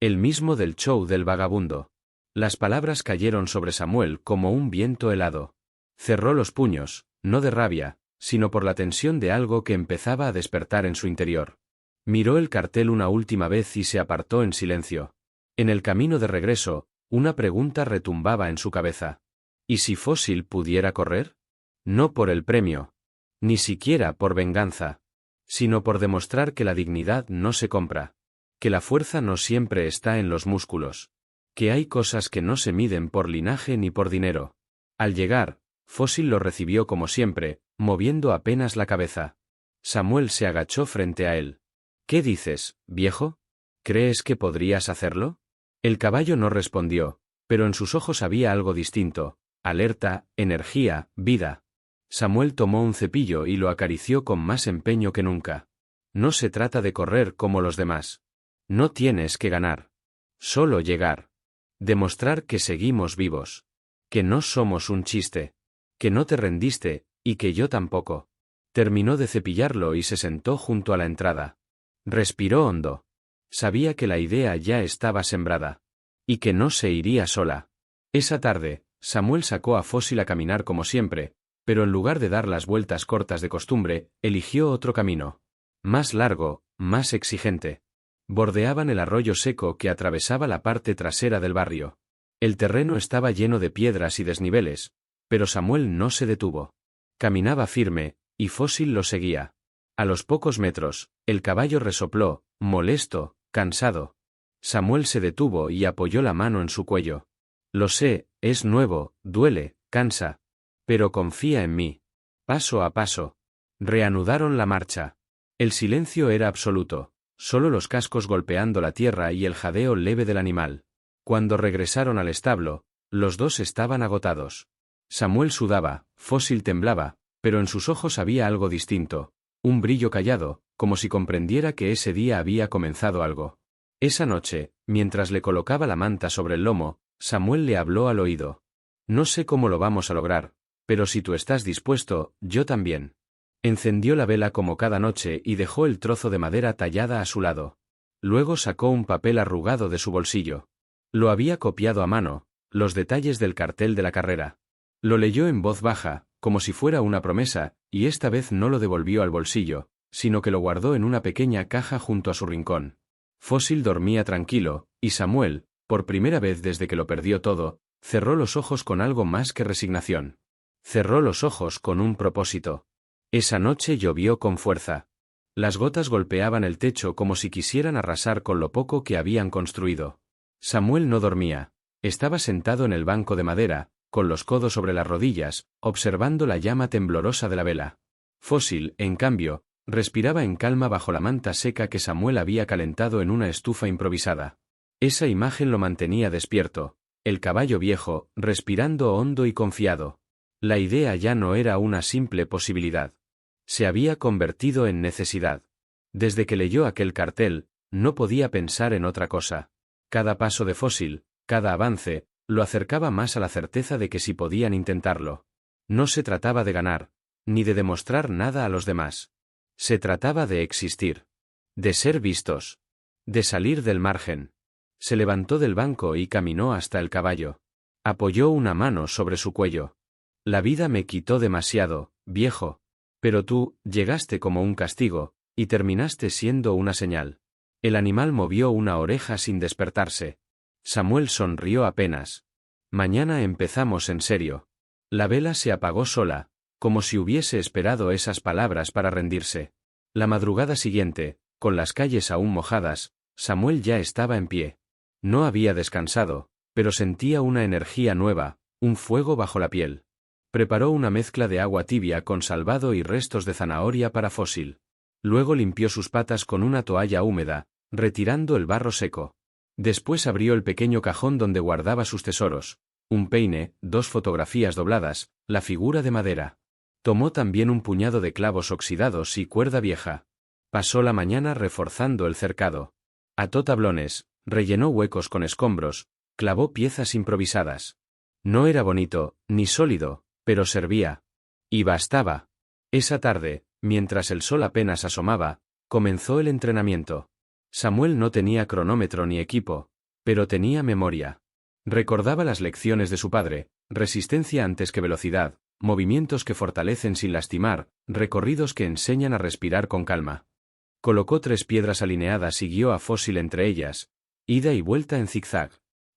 El mismo del show del vagabundo. Las palabras cayeron sobre Samuel como un viento helado. Cerró los puños, no de rabia, sino por la tensión de algo que empezaba a despertar en su interior. Miró el cartel una última vez y se apartó en silencio. En el camino de regreso, una pregunta retumbaba en su cabeza. ¿Y si Fósil pudiera correr? No por el premio. Ni siquiera por venganza. Sino por demostrar que la dignidad no se compra. Que la fuerza no siempre está en los músculos. Que hay cosas que no se miden por linaje ni por dinero. Al llegar, Fósil lo recibió como siempre, moviendo apenas la cabeza. Samuel se agachó frente a él. ¿Qué dices, viejo? ¿Crees que podrías hacerlo? El caballo no respondió, pero en sus ojos había algo distinto, alerta, energía, vida. Samuel tomó un cepillo y lo acarició con más empeño que nunca. No se trata de correr como los demás. No tienes que ganar. Solo llegar. Demostrar que seguimos vivos. Que no somos un chiste. Que no te rendiste, y que yo tampoco. Terminó de cepillarlo y se sentó junto a la entrada. Respiró hondo. Sabía que la idea ya estaba sembrada. Y que no se iría sola. Esa tarde, Samuel sacó a Fósil a caminar como siempre, pero en lugar de dar las vueltas cortas de costumbre, eligió otro camino. Más largo, más exigente. Bordeaban el arroyo seco que atravesaba la parte trasera del barrio. El terreno estaba lleno de piedras y desniveles, pero Samuel no se detuvo. Caminaba firme, y Fósil lo seguía. A los pocos metros, el caballo resopló, molesto, cansado. Samuel se detuvo y apoyó la mano en su cuello. Lo sé, es nuevo, duele, cansa. Pero confía en mí. Paso a paso. Reanudaron la marcha. El silencio era absoluto, solo los cascos golpeando la tierra y el jadeo leve del animal. Cuando regresaron al establo, los dos estaban agotados. Samuel sudaba, Fósil temblaba, pero en sus ojos había algo distinto, un brillo callado, como si comprendiera que ese día había comenzado algo. Esa noche, mientras le colocaba la manta sobre el lomo, Samuel le habló al oído. No sé cómo lo vamos a lograr, pero si tú estás dispuesto, yo también. Encendió la vela como cada noche y dejó el trozo de madera tallada a su lado. Luego sacó un papel arrugado de su bolsillo. Lo había copiado a mano, los detalles del cartel de la carrera. Lo leyó en voz baja, como si fuera una promesa, y esta vez no lo devolvió al bolsillo, sino que lo guardó en una pequeña caja junto a su rincón. Fósil dormía tranquilo, y Samuel, por primera vez desde que lo perdió todo, cerró los ojos con algo más que resignación. Cerró los ojos con un propósito. Esa noche llovió con fuerza. Las gotas golpeaban el techo como si quisieran arrasar con lo poco que habían construido. Samuel no dormía. Estaba sentado en el banco de madera, con los codos sobre las rodillas, observando la llama temblorosa de la vela. Fósil, en cambio, respiraba en calma bajo la manta seca que Samuel había calentado en una estufa improvisada. Esa imagen lo mantenía despierto, el caballo viejo, respirando hondo y confiado. La idea ya no era una simple posibilidad. Se había convertido en necesidad. Desde que leyó aquel cartel, no podía pensar en otra cosa. Cada paso de Fósil, cada avance, lo acercaba más a la certeza de que sí podían intentarlo. No se trataba de ganar, ni de demostrar nada a los demás. Se trataba de existir. De ser vistos. De salir del margen. Se levantó del banco y caminó hasta el caballo. Apoyó una mano sobre su cuello. La vida me quitó demasiado, viejo. Pero tú, llegaste como un castigo, y terminaste siendo una señal. El animal movió una oreja sin despertarse. Samuel sonrió apenas. Mañana empezamos en serio. La vela se apagó sola, como si hubiese esperado esas palabras para rendirse. La madrugada siguiente, con las calles aún mojadas, Samuel ya estaba en pie. No había descansado, pero sentía una energía nueva, un fuego bajo la piel. Preparó una mezcla de agua tibia con salvado y restos de zanahoria para Fósil. Luego limpió sus patas con una toalla húmeda, retirando el barro seco. Después abrió el pequeño cajón donde guardaba sus tesoros, un peine, 2 fotografías dobladas, la figura de madera. Tomó también un puñado de clavos oxidados y cuerda vieja. Pasó la mañana reforzando el cercado. Ató tablones, rellenó huecos con escombros, clavó piezas improvisadas. No era bonito, ni sólido, pero servía. Y bastaba. Esa tarde, mientras el sol apenas asomaba, comenzó el entrenamiento. Samuel no tenía cronómetro ni equipo, pero tenía memoria. Recordaba las lecciones de su padre, resistencia antes que velocidad, movimientos que fortalecen sin lastimar, recorridos que enseñan a respirar con calma. Colocó 3 piedras alineadas y guió a Fósil entre ellas, ida y vuelta en zigzag.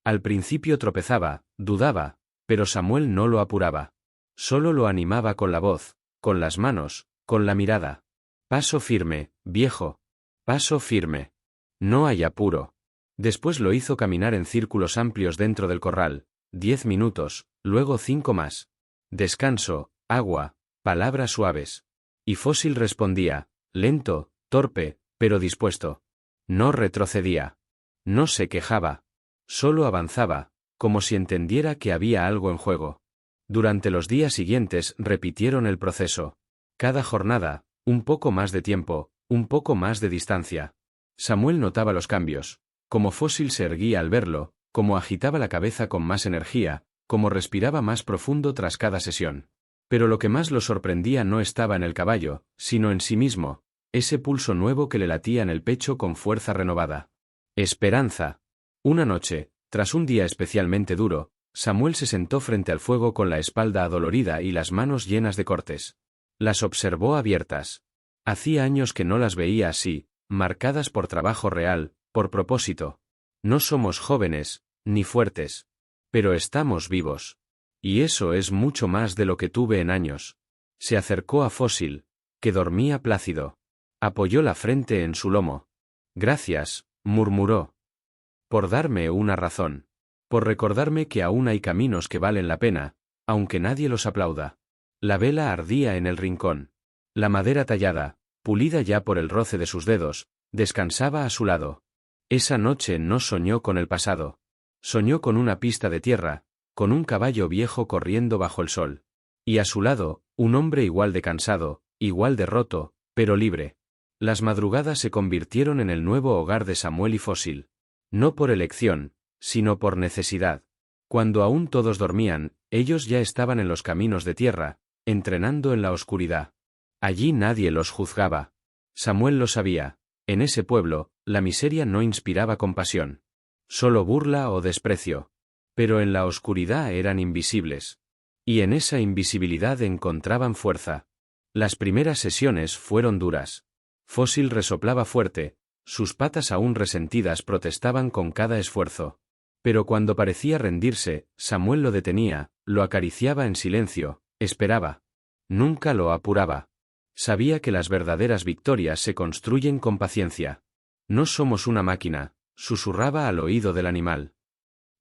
Al principio tropezaba, dudaba, pero Samuel no lo apuraba. Solo lo animaba con la voz, con las manos, con la mirada. Paso firme, viejo. Paso firme. No hay apuro. Después lo hizo caminar en círculos amplios dentro del corral, 10 minutos, luego 5 más. Descanso, agua, palabras suaves. Y Fósil respondía, lento, torpe, pero dispuesto. No retrocedía. No se quejaba. Solo avanzaba, como si entendiera que había algo en juego. Durante los días siguientes repitieron el proceso. Cada jornada, un poco más de tiempo, un poco más de distancia. Samuel notaba los cambios, como Fósil se erguía al verlo, como agitaba la cabeza con más energía, como respiraba más profundo tras cada sesión. Pero lo que más lo sorprendía no estaba en el caballo, sino en sí mismo, ese pulso nuevo que le latía en el pecho con fuerza renovada. Esperanza. Una noche, tras un día especialmente duro, Samuel se sentó frente al fuego con la espalda adolorida y las manos llenas de cortes. Las observó abiertas. Hacía años que no las veía así, marcadas por trabajo real, por propósito. No somos jóvenes, ni fuertes. Pero estamos vivos. Y eso es mucho más de lo que tuve en años. Se acercó a Fósil, que dormía plácido. Apoyó la frente en su lomo. Gracias, murmuró. Por darme una razón. Por recordarme que aún hay caminos que valen la pena, aunque nadie los aplauda. La vela ardía en el rincón. La madera tallada, pulida ya por el roce de sus dedos, descansaba a su lado. Esa noche no soñó con el pasado. Soñó con una pista de tierra, con un caballo viejo corriendo bajo el sol. Y a su lado, un hombre igual de cansado, igual de roto, pero libre. Las madrugadas se convirtieron en el nuevo hogar de Samuel y Fósil. No por elección, sino por necesidad. Cuando aún todos dormían, ellos ya estaban en los caminos de tierra, entrenando en la oscuridad. Allí nadie los juzgaba. Samuel lo sabía. En ese pueblo, la miseria no inspiraba compasión. Solo burla o desprecio. Pero en la oscuridad eran invisibles. Y en esa invisibilidad encontraban fuerza. Las primeras sesiones fueron duras. Fósil resoplaba fuerte, sus patas aún resentidas protestaban con cada esfuerzo. Pero cuando parecía rendirse, Samuel lo detenía, lo acariciaba en silencio, esperaba. Nunca lo apuraba. Sabía que las verdaderas victorias se construyen con paciencia. No somos una máquina, susurraba al oído del animal.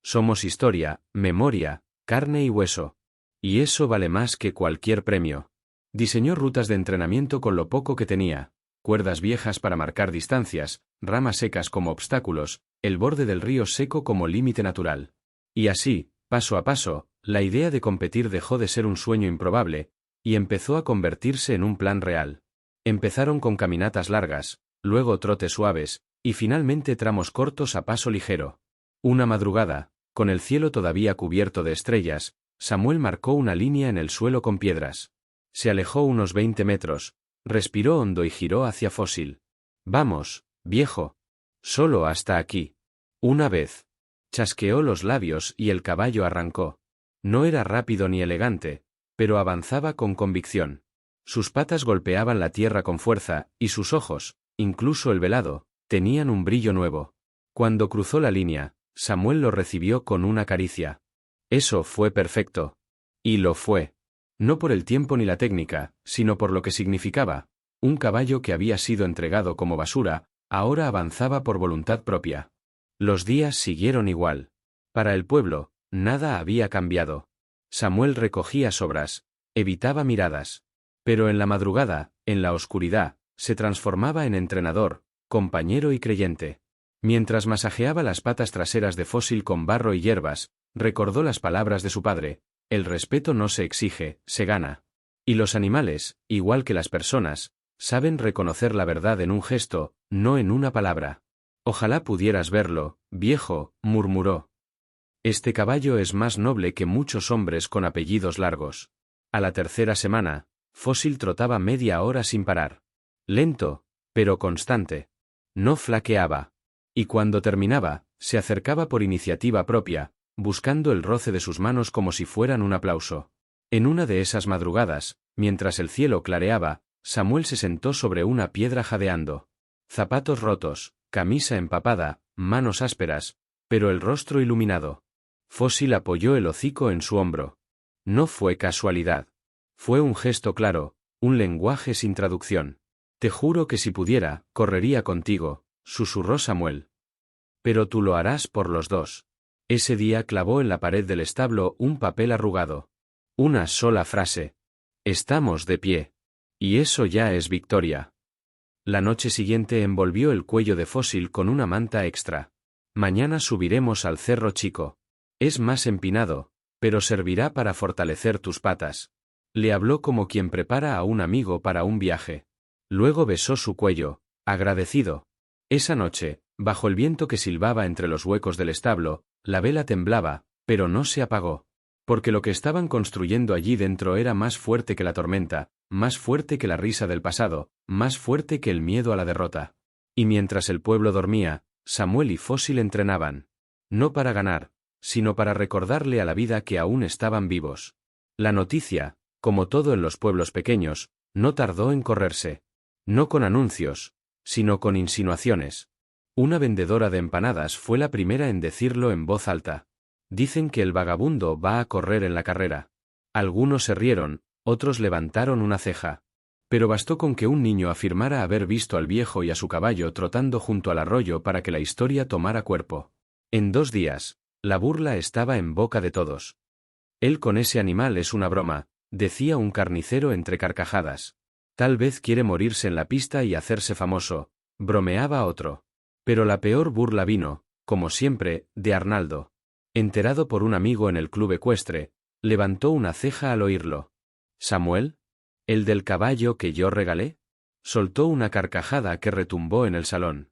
Somos historia, memoria, carne y hueso. Y eso vale más que cualquier premio. Diseñó rutas de entrenamiento con lo poco que tenía, cuerdas viejas para marcar distancias, ramas secas como obstáculos, el borde del río seco como límite natural. Y así, paso a paso, la idea de competir dejó de ser un sueño improbable, y empezó a convertirse en un plan real. Empezaron con caminatas largas, luego trotes suaves, y finalmente tramos cortos a paso ligero. Una madrugada, con el cielo todavía cubierto de estrellas, Samuel marcó una línea en el suelo con piedras. Se alejó unos 20 metros, respiró hondo y giró hacia Fósil. Vamos, viejo. Solo hasta aquí. Una vez. Chasqueó los labios y el caballo arrancó. No era rápido ni elegante, pero avanzaba con convicción. Sus patas golpeaban la tierra con fuerza, y sus ojos, incluso el velado, tenían un brillo nuevo. Cuando cruzó la línea, Samuel lo recibió con una caricia. Eso fue perfecto. Y lo fue. No por el tiempo ni la técnica, sino por lo que significaba. Un caballo que había sido entregado como basura, ahora avanzaba por voluntad propia. Los días siguieron igual. Para el pueblo, nada había cambiado. Samuel recogía sobras, evitaba miradas. Pero en la madrugada, en la oscuridad, se transformaba en entrenador, compañero y creyente. Mientras masajeaba las patas traseras de Fósil con barro y hierbas, recordó las palabras de su padre: el respeto no se exige, se gana. Y los animales, igual que las personas, saben reconocer la verdad en un gesto, no en una palabra. Ojalá pudieras verlo, viejo, murmuró. Este caballo es más noble que muchos hombres con apellidos largos. A la tercera semana, Fósil trotaba media hora sin parar. Lento, pero constante. No flaqueaba. Y cuando terminaba, se acercaba por iniciativa propia, buscando el roce de sus manos como si fueran un aplauso. En una de esas madrugadas, mientras el cielo clareaba, Samuel se sentó sobre una piedra jadeando. Zapatos rotos, camisa empapada, manos ásperas, pero el rostro iluminado. Fósil apoyó el hocico en su hombro. No fue casualidad. Fue un gesto claro, un lenguaje sin traducción. Te juro que si pudiera, correría contigo, susurró Samuel. Pero tú lo harás por los dos. Ese día clavó en la pared del establo un papel arrugado. Una sola frase. Estamos de pie. Y eso ya es victoria. La noche siguiente envolvió el cuello de Fósil con una manta extra. Mañana subiremos al Cerro Chico. Es más empinado, pero servirá para fortalecer tus patas. Le habló como quien prepara a un amigo para un viaje. Luego besó su cuello, agradecido. Esa noche, bajo el viento que silbaba entre los huecos del establo, la vela temblaba, pero no se apagó. Porque lo que estaban construyendo allí dentro era más fuerte que la tormenta, más fuerte que la risa del pasado, más fuerte que el miedo a la derrota. Y mientras el pueblo dormía, Samuel y Fósil entrenaban. No para ganar, sino para recordarle a la vida que aún estaban vivos. La noticia, como todo en los pueblos pequeños, no tardó en correrse. No con anuncios, sino con insinuaciones. Una vendedora de empanadas fue la primera en decirlo en voz alta. Dicen que el vagabundo va a correr en la carrera. Algunos se rieron, otros levantaron una ceja. Pero bastó con que un niño afirmara haber visto al viejo y a su caballo trotando junto al arroyo para que la historia tomara cuerpo. En 2 días, la burla estaba en boca de todos. Él con ese animal es una broma, decía un carnicero entre carcajadas. Tal vez quiere morirse en la pista y hacerse famoso, bromeaba otro. Pero la peor burla vino, como siempre, de Arnaldo. Enterado por un amigo en el club ecuestre, levantó una ceja al oírlo. ¿Samuel? ¿El del caballo que yo regalé? Soltó una carcajada que retumbó en el salón.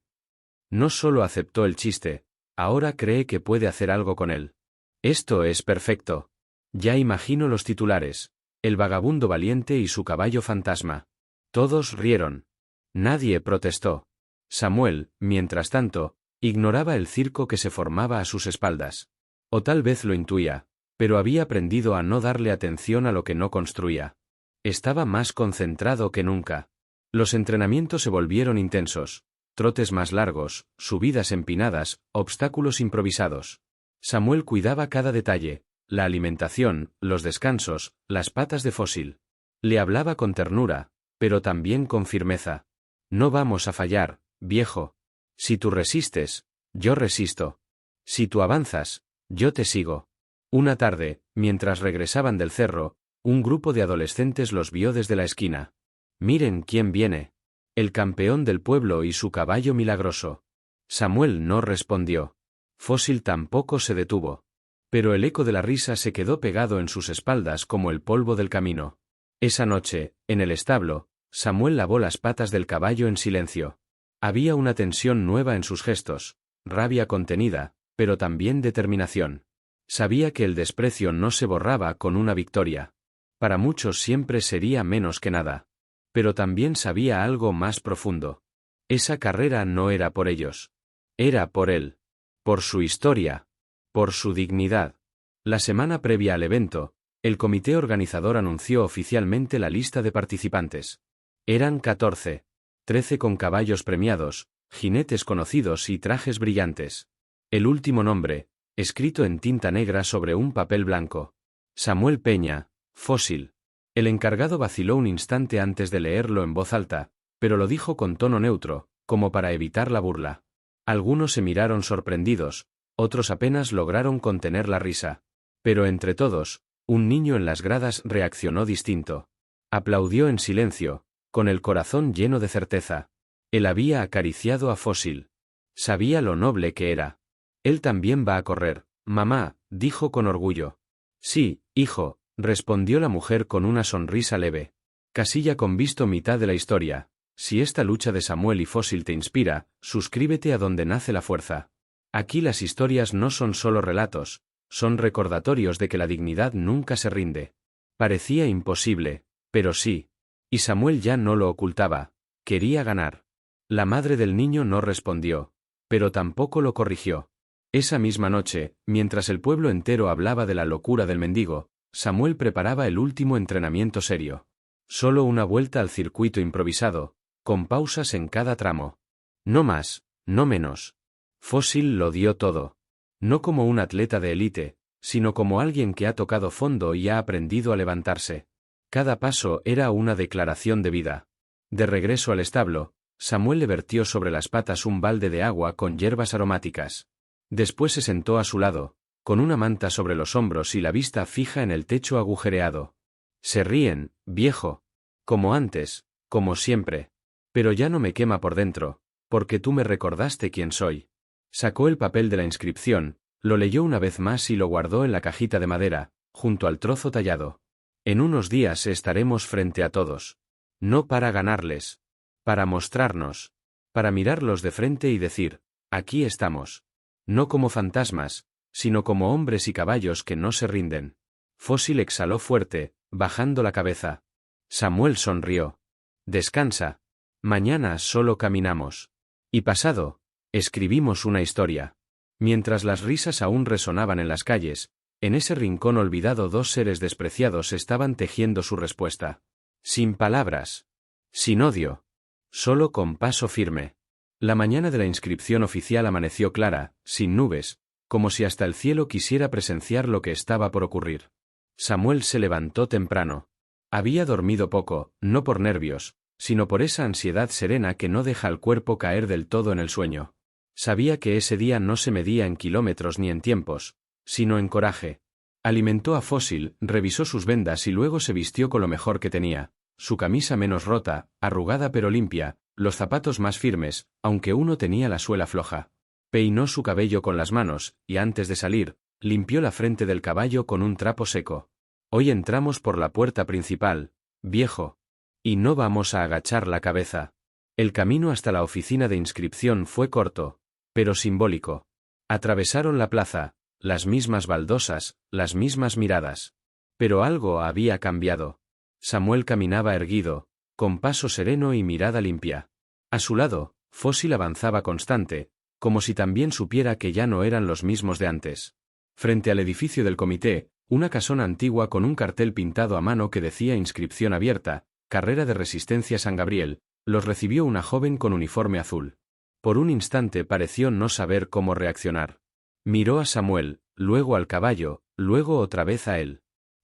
No solo aceptó el chiste, ahora cree que puede hacer algo con él. Esto es perfecto. Ya imagino los titulares. El vagabundo valiente y su caballo fantasma. Todos rieron. Nadie protestó. Samuel, mientras tanto, ignoraba el circo que se formaba a sus espaldas. O tal vez lo intuía, pero había aprendido a no darle atención a lo que no construía. Estaba más concentrado que nunca. Los entrenamientos se volvieron intensos, trotes más largos, subidas empinadas, obstáculos improvisados. Samuel cuidaba cada detalle, la alimentación, los descansos, las patas de Fósil. Le hablaba con ternura, pero también con firmeza. No vamos a fallar, viejo. Si tú resistes, yo resisto. Si tú avanzas, yo te sigo. Una tarde, mientras regresaban del cerro, un grupo de adolescentes los vio desde la esquina. Miren quién viene. El campeón del pueblo y su caballo milagroso. Samuel no respondió. Fósil tampoco se detuvo. Pero el eco de la risa se quedó pegado en sus espaldas como el polvo del camino. Esa noche, en el establo, Samuel lavó las patas del caballo en silencio. Había una tensión nueva en sus gestos, rabia contenida, pero también determinación. Sabía que el desprecio no se borraba con una victoria. Para muchos siempre sería menos que nada. Pero también sabía algo más profundo. Esa carrera no era por ellos. Era por él. Por su historia. Por su dignidad. La semana previa al evento, el comité organizador anunció oficialmente la lista de participantes. Eran 14. 13 con caballos premiados, jinetes conocidos y trajes brillantes. El último nombre, escrito en tinta negra sobre un papel blanco. Samuel Peña, Fósil. El encargado vaciló un instante antes de leerlo en voz alta, pero lo dijo con tono neutro, como para evitar la burla. Algunos se miraron sorprendidos, otros apenas lograron contener la risa. Pero entre todos, un niño en las gradas reaccionó distinto. Aplaudió en silencio, con el corazón lleno de certeza. Él había acariciado a Fósil. Sabía lo noble que era. Él también va a correr, mamá, dijo con orgullo. Sí, hijo, respondió la mujer con una sonrisa leve. Casilla con visto mitad de la historia. Si esta lucha de Samuel y Fósil te inspira, suscríbete a donde nace la fuerza. Aquí las historias no son solo relatos, son recordatorios de que la dignidad nunca se rinde. Parecía imposible, pero sí. Y Samuel ya no lo ocultaba, quería ganar. La madre del niño no respondió, pero tampoco lo corrigió. Esa misma noche, mientras el pueblo entero hablaba de la locura del mendigo, Samuel preparaba el último entrenamiento serio. Solo una vuelta al circuito improvisado, con pausas en cada tramo. No más, no menos. Fósil lo dio todo. No como un atleta de élite, sino como alguien que ha tocado fondo y ha aprendido a levantarse. Cada paso era una declaración de vida. De regreso al establo, Samuel le vertió sobre las patas un balde de agua con hierbas aromáticas. Después se sentó a su lado, con una manta sobre los hombros y la vista fija en el techo agujereado. Se ríen, viejo. Como antes, como siempre. Pero ya no me quema por dentro, porque tú me recordaste quién soy. Sacó el papel de la inscripción, lo leyó una vez más y lo guardó en la cajita de madera, junto al trozo tallado. En unos días estaremos frente a todos. No para ganarles. Para mostrarnos. Para mirarlos de frente y decir, aquí estamos. No como fantasmas, sino como hombres y caballos que no se rinden. Fósil exhaló fuerte, bajando la cabeza. Samuel sonrió. Descansa. Mañana solo caminamos. Y pasado, escribimos una historia. Mientras las risas aún resonaban en las calles, en ese rincón olvidado dos seres despreciados estaban tejiendo su respuesta. Sin palabras. Sin odio. Solo con paso firme. La mañana de la inscripción oficial amaneció clara, sin nubes, como si hasta el cielo quisiera presenciar lo que estaba por ocurrir. Samuel se levantó temprano. Había dormido poco, no por nervios, sino por esa ansiedad serena que no deja al cuerpo caer del todo en el sueño. Sabía que ese día no se medía en kilómetros ni en tiempos, sino en coraje. Alimentó a Fósil, revisó sus vendas y luego se vistió con lo mejor que tenía, su camisa menos rota, arrugada pero limpia, los zapatos más firmes, aunque uno tenía la suela floja. Peinó su cabello con las manos, y antes de salir, limpió la frente del caballo con un trapo seco. Hoy entramos por la puerta principal, viejo. Y no vamos a agachar la cabeza. El camino hasta la oficina de inscripción fue corto, pero simbólico. Atravesaron la plaza, las mismas baldosas, las mismas miradas. Pero algo había cambiado. Samuel caminaba erguido, con paso sereno y mirada limpia. A su lado, Fósil avanzaba constante, como si también supiera que ya no eran los mismos de antes. Frente al edificio del comité, una casona antigua con un cartel pintado a mano que decía inscripción abierta, carrera de resistencia San Gabriel, los recibió una joven con uniforme azul. Por un instante pareció no saber cómo reaccionar. Miró a Samuel, luego al caballo, luego otra vez a él.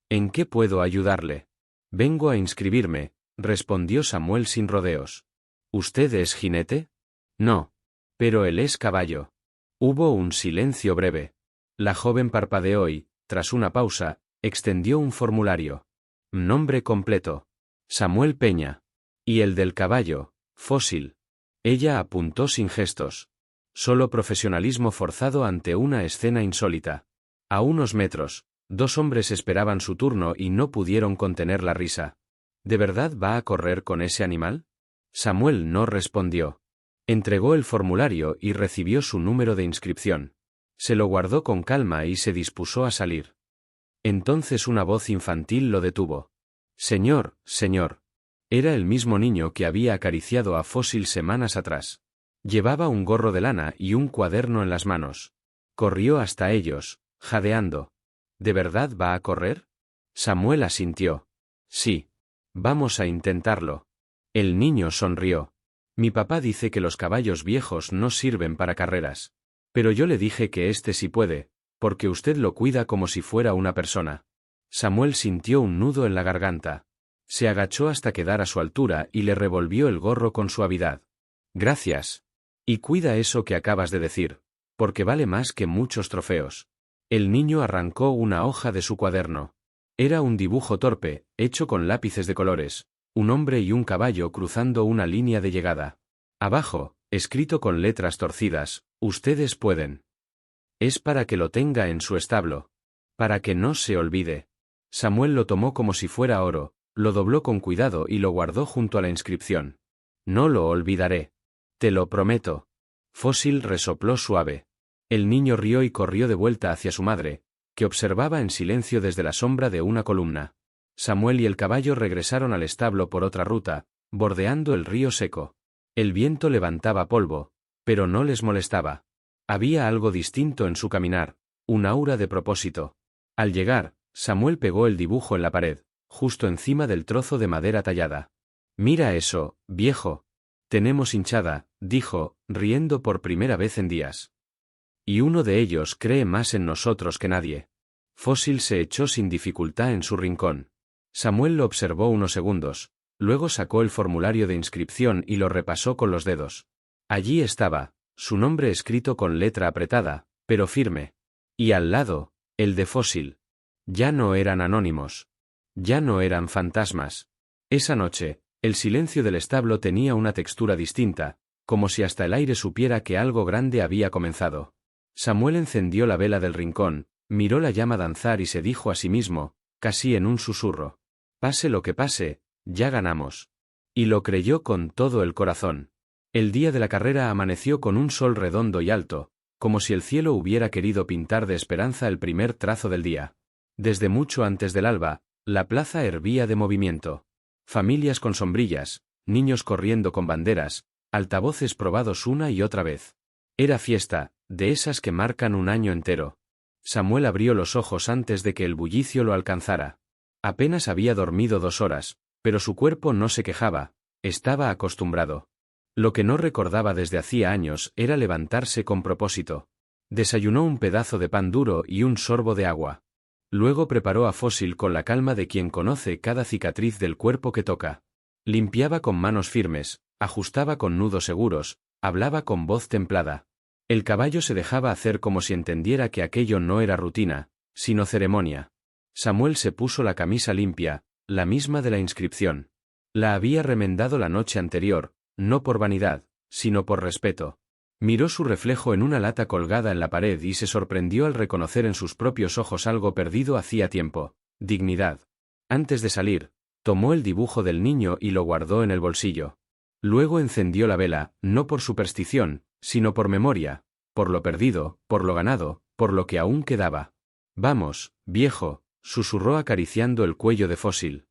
¿En qué puedo ayudarle? Vengo a inscribirme, respondió Samuel sin rodeos. ¿Usted es jinete? No. Pero él es caballo. Hubo un silencio breve. La joven parpadeó y, tras una pausa, extendió un formulario. Nombre completo. Samuel Peña. Y el del caballo, Fósil. Ella apuntó sin gestos. Solo profesionalismo forzado ante una escena insólita. A unos metros, dos hombres esperaban su turno y no pudieron contener la risa. ¿De verdad va a correr con ese animal? Samuel no respondió. Entregó el formulario y recibió su número de inscripción. Se lo guardó con calma y se dispuso a salir. Entonces una voz infantil lo detuvo. Señor, señor. Era el mismo niño que había acariciado a Fósil semanas atrás. Llevaba un gorro de lana y un cuaderno en las manos. Corrió hasta ellos, jadeando. ¿De verdad va a correr? Samuel asintió. Sí. Vamos a intentarlo. El niño sonrió. Mi papá dice que los caballos viejos no sirven para carreras. Pero yo le dije que este sí puede, porque usted lo cuida como si fuera una persona. Samuel sintió un nudo en la garganta. Se agachó hasta quedar a su altura y le revolvió el gorro con suavidad. Gracias. Y cuida eso que acabas de decir, porque vale más que muchos trofeos. El niño arrancó una hoja de su cuaderno. Era un dibujo torpe, hecho con lápices de colores, un hombre y un caballo cruzando una línea de llegada. Abajo, escrito con letras torcidas, ustedes pueden. Es para que lo tenga en su establo. Para que no se olvide. Samuel lo tomó como si fuera oro, lo dobló con cuidado y lo guardó junto a la inscripción. No lo olvidaré. Te lo prometo. Fósil resopló suave. El niño rió y corrió de vuelta hacia su madre, que observaba en silencio desde la sombra de una columna. Samuel y el caballo regresaron al establo por otra ruta, bordeando el río seco. El viento levantaba polvo, pero no les molestaba. Había algo distinto en su caminar, un aura de propósito. Al llegar, Samuel pegó el dibujo en la pared, justo encima del trozo de madera tallada. Mira eso, viejo. Tenemos hinchada, dijo, riendo por primera vez en días. Y uno de ellos cree más en nosotros que nadie. Fósil se echó sin dificultad en su rincón. Samuel lo observó unos segundos, luego sacó el formulario de inscripción y lo repasó con los dedos. Allí estaba, su nombre escrito con letra apretada, pero firme. Y al lado, el de Fósil. Ya no eran anónimos. Ya no eran fantasmas. Esa noche, el silencio del establo tenía una textura distinta, como si hasta el aire supiera que algo grande había comenzado. Samuel encendió la vela del rincón, miró la llama danzar y se dijo a sí mismo, casi en un susurro. Pase lo que pase, ya ganamos. Y lo creyó con todo el corazón. El día de la carrera amaneció con un sol redondo y alto, como si el cielo hubiera querido pintar de esperanza el primer trazo del día. Desde mucho antes del alba, la plaza hervía de movimiento. Familias con sombrillas, niños corriendo con banderas, altavoces probados una y otra vez. Era fiesta, de esas que marcan un año entero. Samuel abrió los ojos antes de que el bullicio lo alcanzara. Apenas había dormido 2 horas, pero su cuerpo no se quejaba, estaba acostumbrado. Lo que no recordaba desde hacía años era levantarse con propósito. Desayunó un pedazo de pan duro y un sorbo de agua. Luego preparó a Fósil con la calma de quien conoce cada cicatriz del cuerpo que toca. Limpiaba con manos firmes, ajustaba con nudos seguros, hablaba con voz templada. El caballo se dejaba hacer como si entendiera que aquello no era rutina, sino ceremonia. Samuel se puso la camisa limpia, la misma de la inscripción. La había remendado la noche anterior, no por vanidad, sino por respeto. Miró su reflejo en una lata colgada en la pared y se sorprendió al reconocer en sus propios ojos algo perdido hacía tiempo: dignidad. Antes de salir, tomó el dibujo del niño y lo guardó en el bolsillo. Luego encendió la vela, no por superstición, sino por memoria, por lo perdido, por lo ganado, por lo que aún quedaba. Vamos, viejo, susurró acariciando el cuello de Fósil.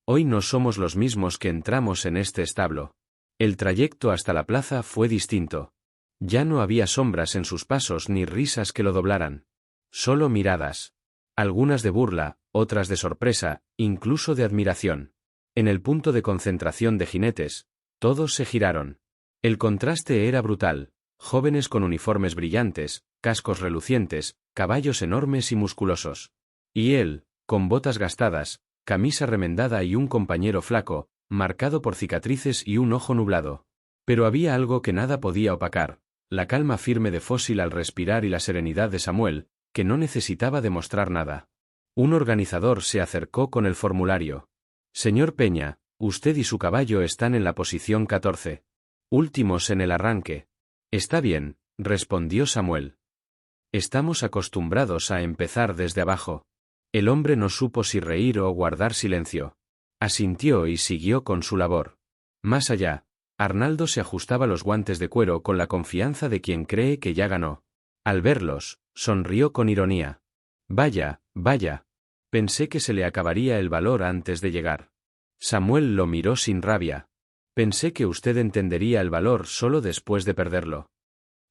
Hoy no somos los mismos que entramos en este establo. El trayecto hasta la plaza fue distinto. Ya no había sombras en sus pasos ni risas que lo doblaran. Solo miradas. Algunas de burla, otras de sorpresa, incluso de admiración. En el punto de concentración de jinetes, todos se giraron. El contraste era brutal. Jóvenes con uniformes brillantes, cascos relucientes, caballos enormes y musculosos. Y él, con botas gastadas, camisa remendada y un compañero flaco, marcado por cicatrices y un ojo nublado. Pero había algo que nada podía opacar, la calma firme de Fósil al respirar y la serenidad de Samuel, que no necesitaba demostrar nada. Un organizador se acercó con el formulario. Señor Peña, usted y su caballo están en la posición 14. Últimos en el arranque. Está bien, respondió Samuel. Estamos acostumbrados a empezar desde abajo. El hombre no supo si reír o guardar silencio. Asintió y siguió con su labor. Más allá, Arnaldo se ajustaba los guantes de cuero con la confianza de quien cree que ya ganó. Al verlos, sonrió con ironía. Vaya, vaya. Pensé que se le acabaría el valor antes de llegar. Samuel lo miró sin rabia. Pensé que usted entendería el valor solo después de perderlo.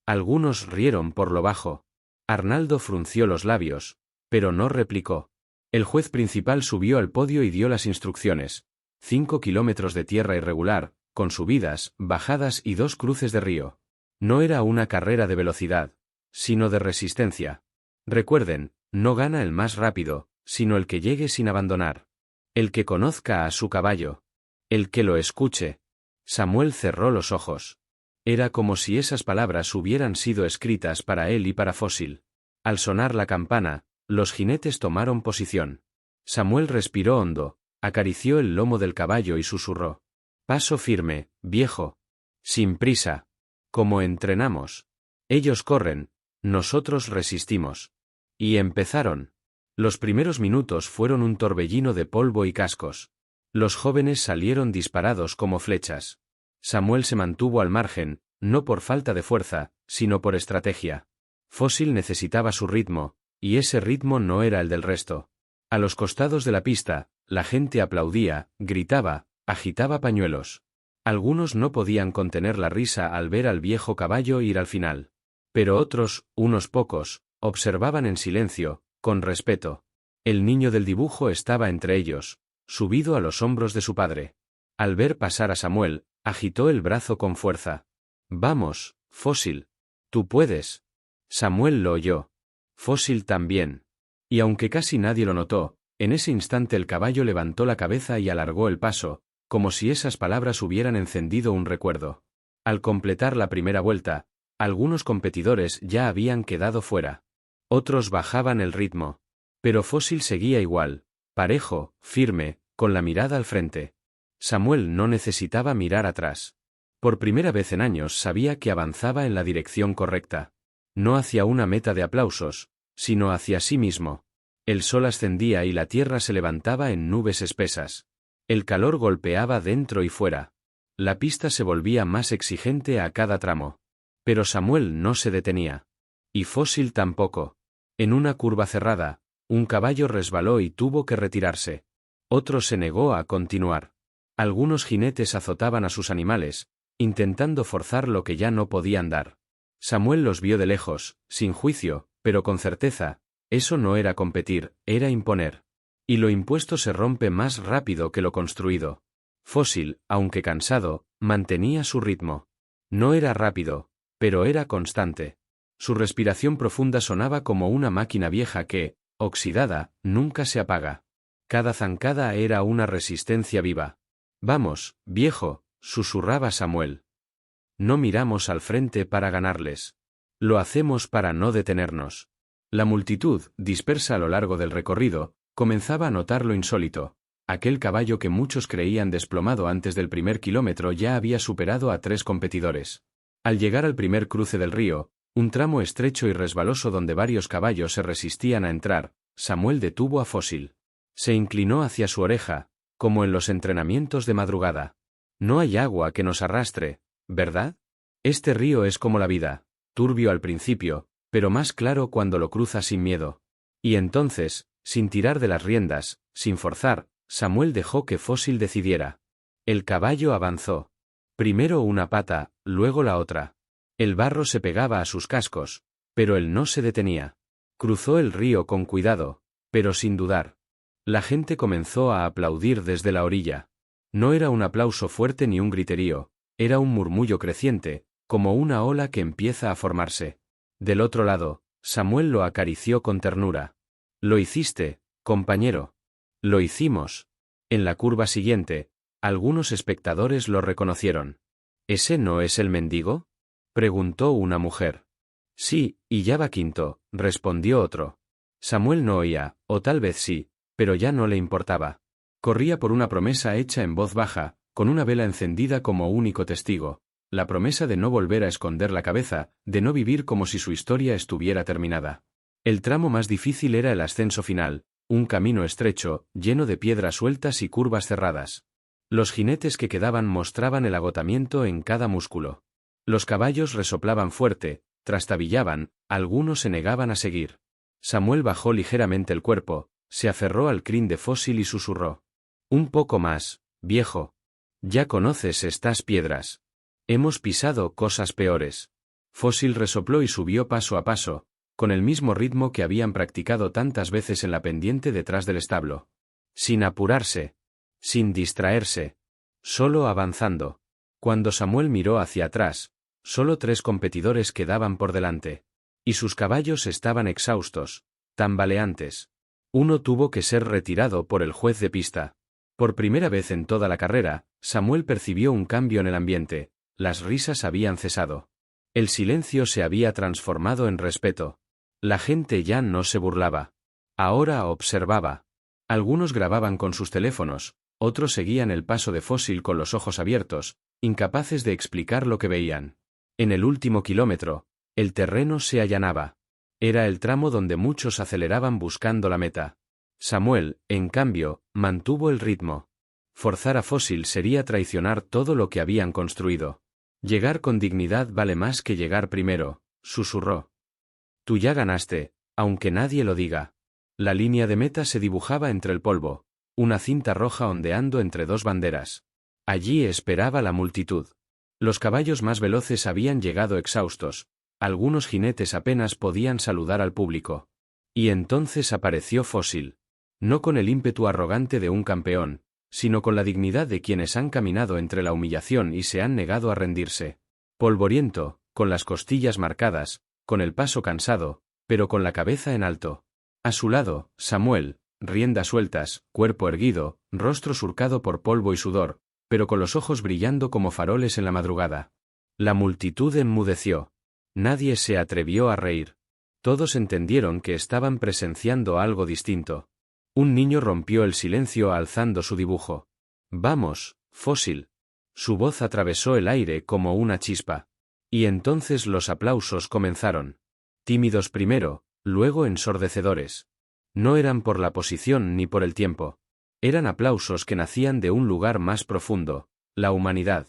Algunos rieron por lo bajo. Arnaldo frunció los labios, pero no replicó. El juez principal subió al podio y dio las instrucciones. 5 kilómetros de tierra irregular, con subidas, bajadas y 2 cruces de río. No era una carrera de velocidad, sino de resistencia. Recuerden, no gana el más rápido, sino el que llegue sin abandonar. El que conozca a su caballo. El que lo escuche. Samuel cerró los ojos. Era como si esas palabras hubieran sido escritas para él y para Fósil. Al sonar la campana, los jinetes tomaron posición. Samuel respiró hondo, acarició el lomo del caballo y susurró. Paso firme, viejo. Sin prisa. Como entrenamos. Ellos corren, nosotros resistimos. Y empezaron. Los primeros minutos fueron un torbellino de polvo y cascos. Los jóvenes salieron disparados como flechas. Samuel se mantuvo al margen, no por falta de fuerza, sino por estrategia. Fósil necesitaba su ritmo, y ese ritmo no era el del resto. A los costados de la pista, la gente aplaudía, gritaba, agitaba pañuelos. Algunos no podían contener la risa al ver al viejo caballo ir al final. Pero otros, unos pocos, observaban en silencio, con respeto. El niño del dibujo estaba entre ellos, subido a los hombros de su padre. Al ver pasar a Samuel, agitó el brazo con fuerza. Vamos, Fósil. Tú puedes. Samuel lo oyó. Fósil también. Y aunque casi nadie lo notó, en ese instante el caballo levantó la cabeza y alargó el paso, como si esas palabras hubieran encendido un recuerdo. Al completar la primera vuelta, algunos competidores ya habían quedado fuera. Otros bajaban el ritmo. Pero Fósil seguía igual, parejo, firme, con la mirada al frente. Samuel no necesitaba mirar atrás. Por primera vez en años sabía que avanzaba en la dirección correcta. No hacia una meta de aplausos, sino hacia sí mismo. El sol ascendía y la tierra se levantaba en nubes espesas. El calor golpeaba dentro y fuera. La pista se volvía más exigente a cada tramo. Pero Samuel no se detenía. Y Fósil tampoco. En una curva cerrada, un caballo resbaló y tuvo que retirarse. Otro se negó a continuar. Algunos jinetes azotaban a sus animales, intentando forzar lo que ya no podían dar. Samuel los vio de lejos, sin juicio, pero con certeza. Eso no era competir, era imponer. Y lo impuesto se rompe más rápido que lo construido. Fósil, aunque cansado, mantenía su ritmo. No era rápido, pero era constante. Su respiración profunda sonaba como una máquina vieja que, oxidada, nunca se apaga. Cada zancada era una resistencia viva. Vamos, viejo, susurraba Samuel. No miramos al frente para ganarles. Lo hacemos para no detenernos. La multitud, dispersa a lo largo del recorrido, comenzaba a notar lo insólito. Aquel caballo que muchos creían desplomado antes del primer kilómetro ya había superado a 3 competidores. Al llegar al primer cruce del río, un tramo estrecho y resbaloso donde varios caballos se resistían a entrar, Samuel detuvo a Fósil. Se inclinó hacia su oreja, como en los entrenamientos de madrugada. No hay agua que nos arrastre, ¿verdad? Este río es como la vida, turbio al principio, pero más claro cuando lo cruza sin miedo. Y entonces, sin tirar de las riendas, sin forzar, Samuel dejó que Fósil decidiera. El caballo avanzó. Primero una pata, luego la otra. El barro se pegaba a sus cascos, pero él no se detenía. Cruzó el río con cuidado, pero sin dudar. La gente comenzó a aplaudir desde la orilla. No era un aplauso fuerte ni un griterío, era un murmullo creciente, como una ola que empieza a formarse. Del otro lado, Samuel lo acarició con ternura. «Lo hiciste, compañero». «Lo hicimos». En la curva siguiente, algunos espectadores lo reconocieron. «¿Ese no es el mendigo?», preguntó una mujer. «Sí, y ya va quinto», respondió otro. Samuel no oía, o tal vez sí, pero ya no le importaba. Corría por una promesa hecha en voz baja, con una vela encendida como único testigo, la promesa de no volver a esconder la cabeza, de no vivir como si su historia estuviera terminada. El tramo más difícil era el ascenso final, un camino estrecho, lleno de piedras sueltas y curvas cerradas. Los jinetes que quedaban mostraban el agotamiento en cada músculo. Los caballos resoplaban fuerte, trastabillaban, algunos se negaban a seguir. Samuel bajó ligeramente el cuerpo, se aferró al crin de Fósil y susurró. «Un poco más, viejo. Ya conoces estas piedras. Hemos pisado cosas peores». Fósil resopló y subió paso a paso, con el mismo ritmo que habían practicado tantas veces en la pendiente detrás del establo. Sin apurarse. Sin distraerse. Solo avanzando. Cuando Samuel miró hacia atrás, solo 3 competidores quedaban por delante. Y sus caballos estaban exhaustos, tambaleantes. Uno tuvo que ser retirado por el juez de pista. Por primera vez en toda la carrera, Samuel percibió un cambio en el ambiente, las risas habían cesado. El silencio se había transformado en respeto. La gente ya no se burlaba. Ahora observaba. Algunos grababan con sus teléfonos, otros seguían el paso de Fósil con los ojos abiertos, incapaces de explicar lo que veían. En el último kilómetro, el terreno se allanaba. Era el tramo donde muchos aceleraban buscando la meta. Samuel, en cambio, mantuvo el ritmo. Forzar a Fósil sería traicionar todo lo que habían construido. Llegar con dignidad vale más que llegar primero, susurró. Tú ya ganaste, aunque nadie lo diga. La línea de meta se dibujaba entre el polvo, una cinta roja ondeando entre 2 banderas. Allí esperaba la multitud. Los caballos más veloces habían llegado exhaustos, algunos jinetes apenas podían saludar al público. Y entonces apareció Fósil. No con el ímpetu arrogante de un campeón, sino con la dignidad de quienes han caminado entre la humillación y se han negado a rendirse. Polvoriento, con las costillas marcadas, con el paso cansado, pero con la cabeza en alto. A su lado, Samuel, riendas sueltas, cuerpo erguido, rostro surcado por polvo y sudor, pero con los ojos brillando como faroles en la madrugada. La multitud enmudeció. Nadie se atrevió a reír. Todos entendieron que estaban presenciando algo distinto. Un niño rompió el silencio alzando su dibujo. «Vamos, Fósil». Su voz atravesó el aire como una chispa. Y entonces los aplausos comenzaron. Tímidos primero, luego ensordecedores. No eran por la posición ni por el tiempo. Eran aplausos que nacían de un lugar más profundo, la humanidad.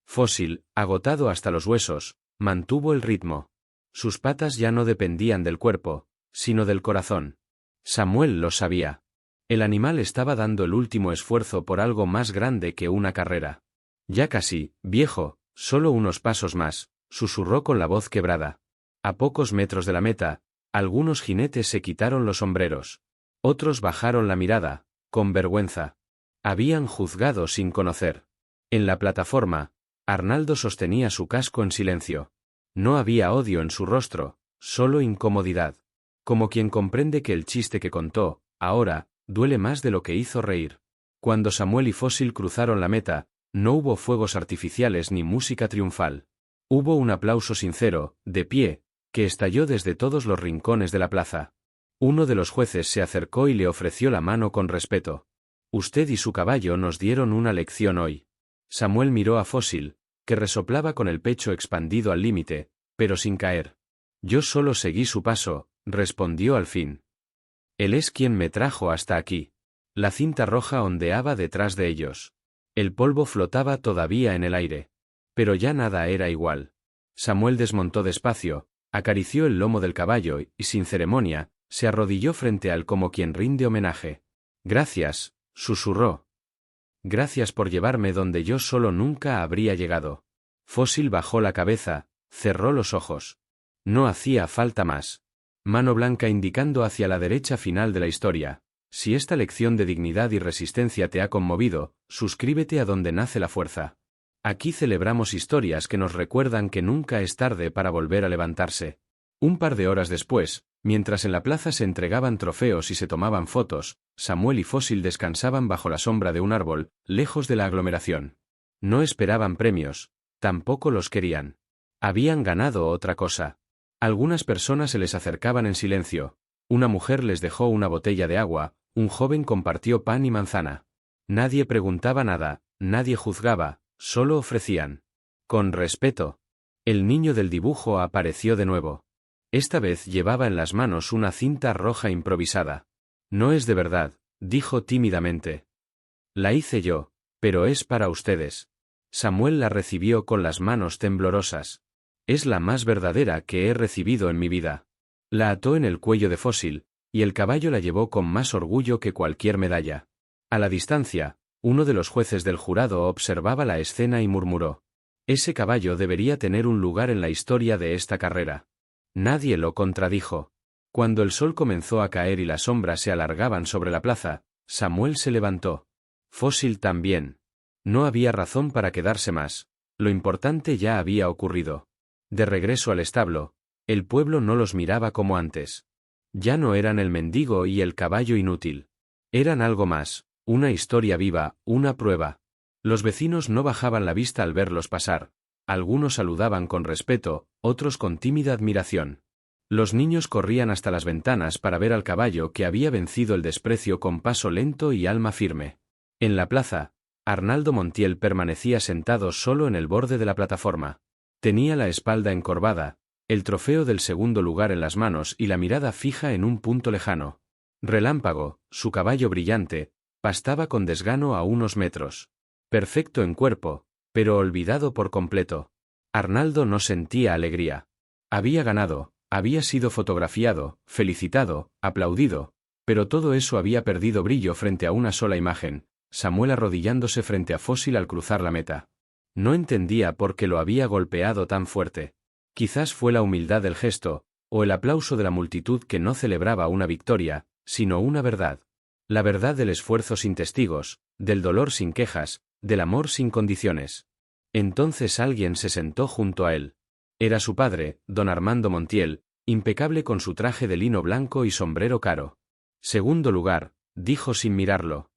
Fósil, agotado hasta los huesos, mantuvo el ritmo. Sus patas ya no dependían del cuerpo, sino del corazón. Samuel lo sabía. El animal estaba dando el último esfuerzo por algo más grande que una carrera. Ya casi, viejo, solo unos pasos más, susurró con la voz quebrada. A pocos metros de la meta, algunos jinetes se quitaron los sombreros. Otros bajaron la mirada, con vergüenza. Habían juzgado sin conocer. En la plataforma, Arnaldo sostenía su casco en silencio. No había odio en su rostro, solo incomodidad. Como quien comprende que el chiste que contó, ahora, duele más de lo que hizo reír. Cuando Samuel y Fósil cruzaron la meta, no hubo fuegos artificiales ni música triunfal. Hubo un aplauso sincero, de pie, que estalló desde todos los rincones de la plaza. Uno de los jueces se acercó y le ofreció la mano con respeto. Usted y su caballo nos dieron una lección hoy. Samuel miró a Fósil, que resoplaba con el pecho expandido al límite, pero sin caer. Yo solo seguí su paso, respondió al fin. Él es quien me trajo hasta aquí. La cinta roja ondeaba detrás de ellos. El polvo flotaba todavía en el aire. Pero ya nada era igual. Samuel desmontó despacio, acarició el lomo del caballo y, sin ceremonia, se arrodilló frente a él como quien rinde homenaje. Gracias, susurró. Gracias por llevarme donde yo solo nunca habría llegado. Fósil bajó la cabeza, cerró los ojos. No hacía falta más. Mano blanca indicando hacia la derecha final de la historia. Si esta lección de dignidad y resistencia te ha conmovido, suscríbete a Donde nace la fuerza. Aquí celebramos historias que nos recuerdan que nunca es tarde para volver a levantarse. Un par de horas después, mientras en la plaza se entregaban trofeos y se tomaban fotos, Samuel y Fósil descansaban bajo la sombra de un árbol, lejos de la aglomeración. No esperaban premios, tampoco los querían. Habían ganado otra cosa. Algunas personas se les acercaban en silencio. Una mujer les dejó una botella de agua, un joven compartió pan y manzana. Nadie preguntaba nada, nadie juzgaba, solo ofrecían. Con respeto. El niño del dibujo apareció de nuevo. Esta vez llevaba en las manos una cinta roja improvisada. No es de verdad, dijo tímidamente. La hice yo, pero es para ustedes. Samuel la recibió con las manos temblorosas. Es la más verdadera que he recibido en mi vida. La ató en el cuello de Fósil, y el caballo la llevó con más orgullo que cualquier medalla. A la distancia, uno de los jueces del jurado observaba la escena y murmuró: ese caballo debería tener un lugar en la historia de esta carrera. Nadie lo contradijo. Cuando el sol comenzó a caer y las sombras se alargaban sobre la plaza, Samuel se levantó. Fósil también. No había razón para quedarse más. Lo importante ya había ocurrido. De regreso al establo, el pueblo no los miraba como antes. Ya no eran el mendigo y el caballo inútil. Eran algo más, una historia viva, una prueba. Los vecinos no bajaban la vista al verlos pasar. Algunos saludaban con respeto, otros con tímida admiración. Los niños corrían hasta las ventanas para ver al caballo que había vencido el desprecio con paso lento y alma firme. En la plaza, Arnaldo Montiel permanecía sentado solo en el borde de la plataforma. Tenía la espalda encorvada, el trofeo del segundo lugar en las manos y la mirada fija en un punto lejano. Relámpago, su caballo brillante, pastaba con desgano a unos metros. Perfecto en cuerpo, pero olvidado por completo. Arnaldo no sentía alegría. Había ganado, había sido fotografiado, felicitado, aplaudido, pero todo eso había perdido brillo frente a una sola imagen: Samuel arrodillándose frente a Fósil al cruzar la meta. No entendía por qué lo había golpeado tan fuerte. Quizás fue la humildad del gesto, o el aplauso de la multitud que no celebraba una victoria, sino una verdad. La verdad del esfuerzo sin testigos, del dolor sin quejas, del amor sin condiciones. Entonces alguien se sentó junto a él. Era su padre, don Armando Montiel, impecable con su traje de lino blanco y sombrero caro. Segundo lugar, dijo sin mirarlo.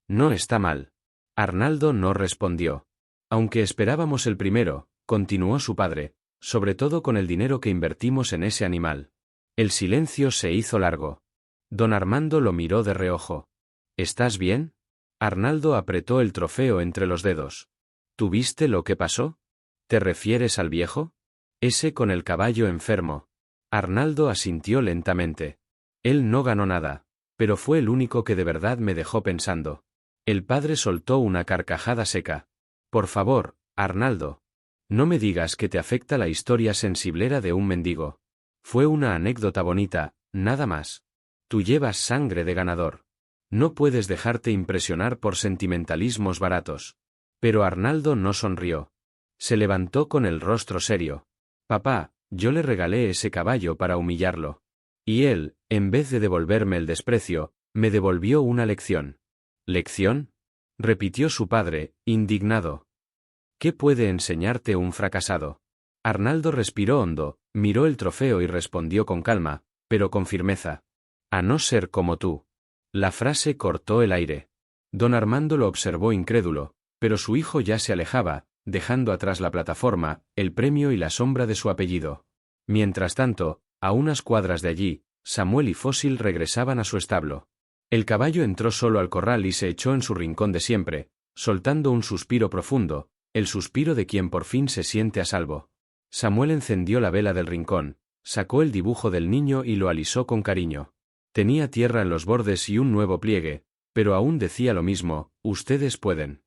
No está mal. Arnaldo no respondió. Aunque esperábamos el primero, continuó su padre, sobre todo con el dinero que invertimos en ese animal. El silencio se hizo largo. Don Armando lo miró de reojo. ¿Estás bien? Arnaldo apretó el trofeo entre los dedos. ¿Tú viste lo que pasó? ¿Te refieres al viejo? Ese con el caballo enfermo. Arnaldo asintió lentamente. Él no ganó nada, pero fue el único que de verdad me dejó pensando. El padre soltó una carcajada seca. Por favor, Arnaldo. No me digas que te afecta la historia sensiblera de un mendigo. Fue una anécdota bonita, nada más. Tú llevas sangre de ganador. No puedes dejarte impresionar por sentimentalismos baratos. Pero Arnaldo no sonrió. Se levantó con el rostro serio. Papá, yo le regalé ese caballo para humillarlo. Y él, en vez de devolverme el desprecio, me devolvió una lección. ¿Lección? Repitió su padre, indignado. ¿Qué puede enseñarte un fracasado? Arnaldo respiró hondo, miró el trofeo y respondió con calma, pero con firmeza. A no ser como tú. La frase cortó el aire. Don Armando lo observó incrédulo, pero su hijo ya se alejaba, dejando atrás la plataforma, el premio y la sombra de su apellido. Mientras tanto, a unas cuadras de allí, Samuel y Fósil regresaban a su establo. El caballo entró solo al corral y se echó en su rincón de siempre, soltando un suspiro profundo, el suspiro de quien por fin se siente a salvo. Samuel encendió la vela del rincón, sacó el dibujo del niño y lo alisó con cariño. Tenía tierra en los bordes y un nuevo pliegue, pero aún decía lo mismo: ustedes pueden.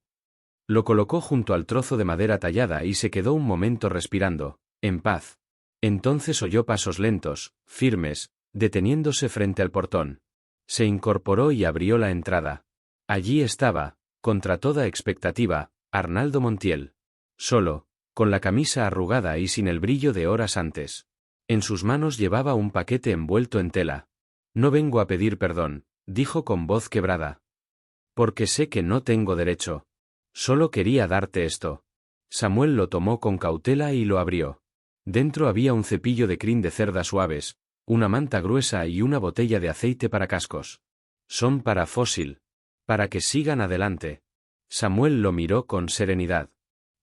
Lo colocó junto al trozo de madera tallada y se quedó un momento respirando, en paz. Entonces oyó pasos lentos, firmes, deteniéndose frente al portón. Se incorporó y abrió la entrada. Allí estaba, contra toda expectativa, Arnaldo Montiel. Solo, con la camisa arrugada y sin el brillo de horas antes. En sus manos llevaba un paquete envuelto en tela. No vengo a pedir perdón, dijo con voz quebrada. Porque sé que no tengo derecho. Solo quería darte esto. Samuel lo tomó con cautela y lo abrió. Dentro había un cepillo de crin de cerdas suaves, una manta gruesa y una botella de aceite para cascos. Son para Fósil. Para que sigan adelante. Samuel lo miró con serenidad.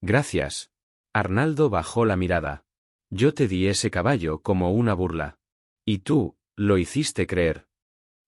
Gracias. Arnaldo bajó la mirada. Yo te di ese caballo como una burla. Y tú, lo hiciste creer.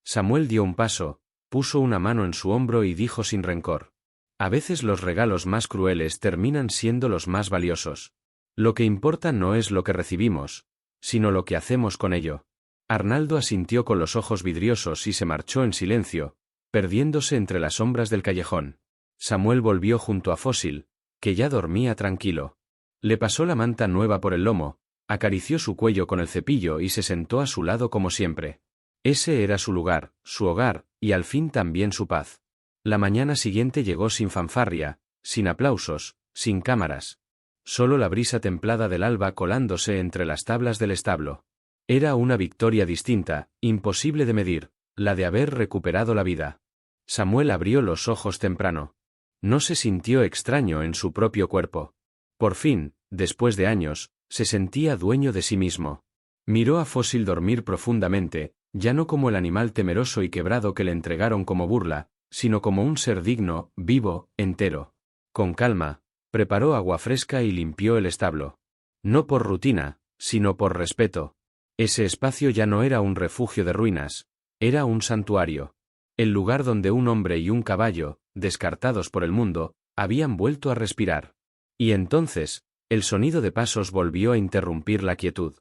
Samuel dio un paso, puso una mano en su hombro y dijo sin rencor. A veces los regalos más crueles terminan siendo los más valiosos. Lo que importa no es lo que recibimos, sino lo que hacemos con ello. Arnaldo asintió con los ojos vidriosos y se marchó en silencio, perdiéndose entre las sombras del callejón. Samuel volvió junto a Fósil, que ya dormía tranquilo. Le pasó la manta nueva por el lomo, acarició su cuello con el cepillo y se sentó a su lado como siempre. Ese era su lugar, su hogar, y al fin también su paz. La mañana siguiente llegó sin fanfarria, sin aplausos, sin cámaras. Solo la brisa templada del alba colándose entre las tablas del establo. Era una victoria distinta, imposible de medir, la de haber recuperado la vida. Samuel abrió los ojos temprano. No se sintió extraño en su propio cuerpo. Por fin, después de años, se sentía dueño de sí mismo. Miró a Fósil dormir profundamente, ya no como el animal temeroso y quebrado que le entregaron como burla, sino como un ser digno, vivo, entero. Con calma, preparó agua fresca y limpió el establo. No por rutina, sino por respeto. Ese espacio ya no era un refugio de ruinas, era un santuario. El lugar donde un hombre y un caballo, descartados por el mundo, habían vuelto a respirar. Y entonces, el sonido de pasos volvió a interrumpir la quietud.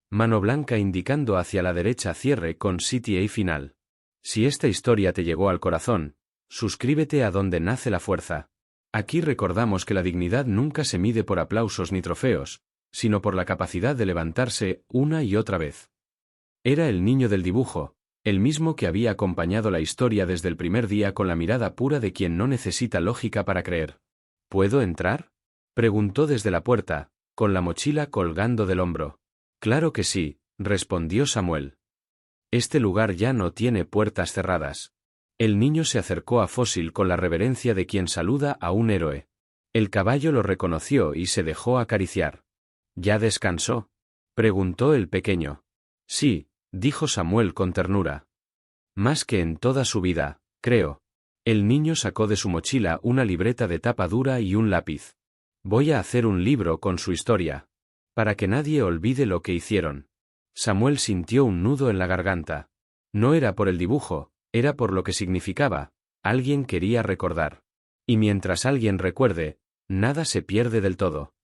Mano blanca indicando hacia la derecha cierre con CTA final. Si esta historia te llegó al corazón, suscríbete a Donde Nace la Fuerza. Aquí recordamos que la dignidad nunca se mide por aplausos ni trofeos, sino por la capacidad de levantarse una y otra vez. Era el niño del dibujo, el mismo que había acompañado la historia desde el primer día con la mirada pura de quien no necesita lógica para creer. ¿Puedo entrar?, preguntó desde la puerta, con la mochila colgando del hombro. Claro que sí, respondió Samuel. Este lugar ya no tiene puertas cerradas. El niño se acercó a Fósil con la reverencia de quien saluda a un héroe. El caballo lo reconoció y se dejó acariciar. ¿Ya descansó?, preguntó el pequeño. Sí, dijo Samuel con ternura. Más que en toda su vida, creo. El niño sacó de su mochila una libreta de tapa dura y un lápiz. Voy a hacer un libro con su historia. Para que nadie olvide lo que hicieron. Samuel sintió un nudo en la garganta. No era por el dibujo, era por lo que significaba. Alguien quería recordar. Y mientras alguien recuerde, nada se pierde del todo.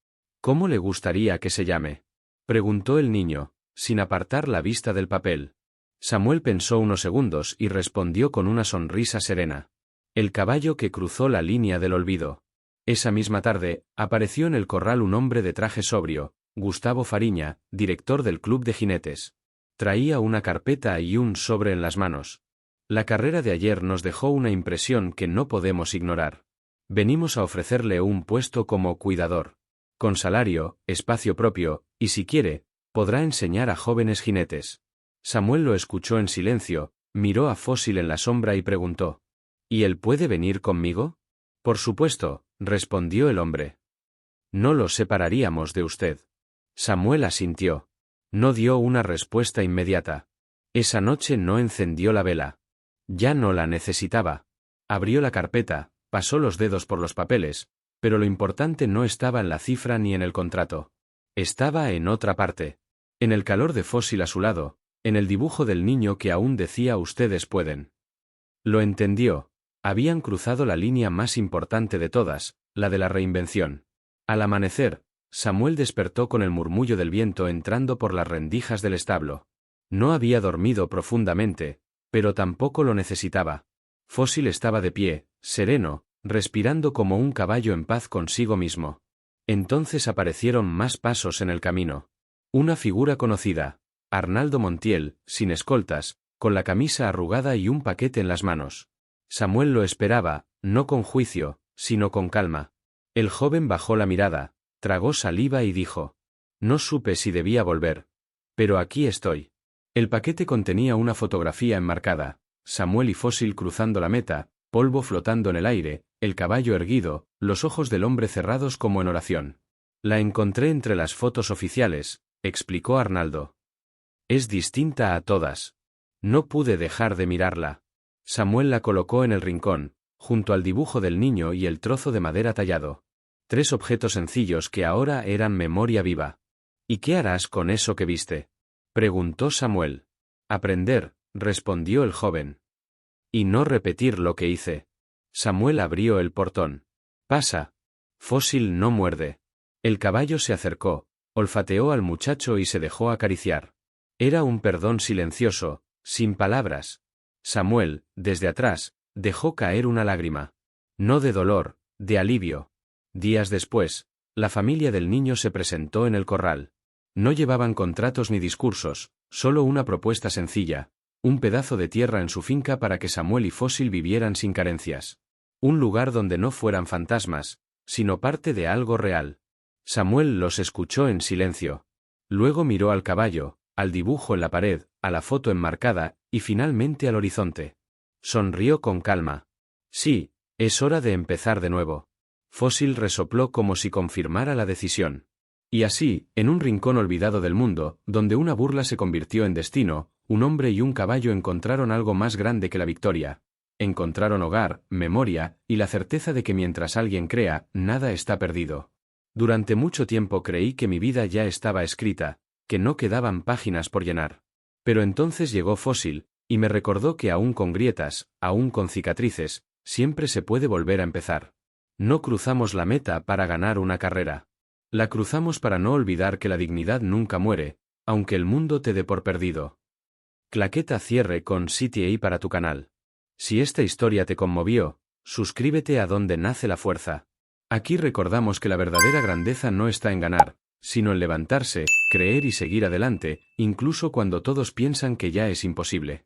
¿Cómo le gustaría que se llame?, preguntó el niño, sin apartar la vista del papel. Samuel pensó unos segundos y respondió con una sonrisa serena. El caballo que cruzó la línea del olvido. Esa misma tarde, apareció en el corral un hombre de traje sobrio, Gustavo Fariña, director del club de jinetes. Traía una carpeta y un sobre en las manos. La carrera de ayer nos dejó una impresión que no podemos ignorar. Venimos a ofrecerle un puesto como cuidador. Con salario, espacio propio, y si quiere, podrá enseñar a jóvenes jinetes. Samuel lo escuchó en silencio, miró a Fósil en la sombra y preguntó. ¿Y él puede venir conmigo? Por supuesto, respondió el hombre. No lo separaríamos de usted. Samuel asintió. No dio una respuesta inmediata. Esa noche no encendió la vela. Ya no la necesitaba. Abrió la carpeta, pasó los dedos por los papeles, pero lo importante no estaba en la cifra ni en el contrato. Estaba en otra parte. En el calor de Fósil a su lado, en el dibujo del niño que aún decía ustedes pueden. Lo entendió. Habían cruzado la línea más importante de todas, la de la reinvención. Al amanecer, Samuel despertó con el murmullo del viento entrando por las rendijas del establo. No había dormido profundamente, pero tampoco lo necesitaba. Fósil estaba de pie, sereno, respirando como un caballo en paz consigo mismo. Entonces aparecieron más pasos en el camino. Una figura conocida, Arnaldo Montiel, sin escoltas, con la camisa arrugada y un paquete en las manos. Samuel lo esperaba, no con juicio, sino con calma. El joven bajó la mirada, tragó saliva y dijo: no supe si debía volver. Pero aquí estoy. El paquete contenía una fotografía enmarcada, Samuel y Fósil cruzando la meta, polvo flotando en el aire, el caballo erguido, los ojos del hombre cerrados como en oración. La encontré entre las fotos oficiales, explicó Arnaldo. Es distinta a todas. No pude dejar de mirarla. Samuel la colocó en el rincón, junto al dibujo del niño y el trozo de madera tallado. 3 objetos sencillos que ahora eran memoria viva. ¿Y qué harás con eso que viste?, preguntó Samuel. Aprender, respondió el joven. Y no repetir lo que hice. Samuel abrió el portón. Pasa. Fósil no muerde. El caballo se acercó, olfateó al muchacho y se dejó acariciar. Era un perdón silencioso, sin palabras. Samuel, desde atrás, dejó caer una lágrima. No de dolor, de alivio. Días después, la familia del niño se presentó en el corral. No llevaban contratos ni discursos, solo una propuesta sencilla, un pedazo de tierra en su finca para que Samuel y Fósil vivieran sin carencias. Un lugar donde no fueran fantasmas, sino parte de algo real. Samuel los escuchó en silencio. Luego miró al caballo, al dibujo en la pared, a la foto enmarcada, y finalmente al horizonte. Sonrió con calma. Sí, es hora de empezar de nuevo. Fósil resopló como si confirmara la decisión. Y así, en un rincón olvidado del mundo, donde una burla se convirtió en destino, un hombre y un caballo encontraron algo más grande que la victoria. Encontraron hogar, memoria, y la certeza de que mientras alguien crea, nada está perdido. Durante mucho tiempo creí que mi vida ya estaba escrita, que no quedaban páginas por llenar. Pero entonces llegó Fósil, y me recordó que aún con grietas, aún con cicatrices, siempre se puede volver a empezar. No cruzamos la meta para ganar una carrera. La cruzamos para no olvidar que la dignidad nunca muere, aunque el mundo te dé por perdido. Claqueta cierre con CTA para tu canal. Si esta historia te conmovió, suscríbete a Donde Nace la Fuerza. Aquí recordamos que la verdadera grandeza no está en ganar, sino en levantarse, creer y seguir adelante, incluso cuando todos piensan que ya es imposible.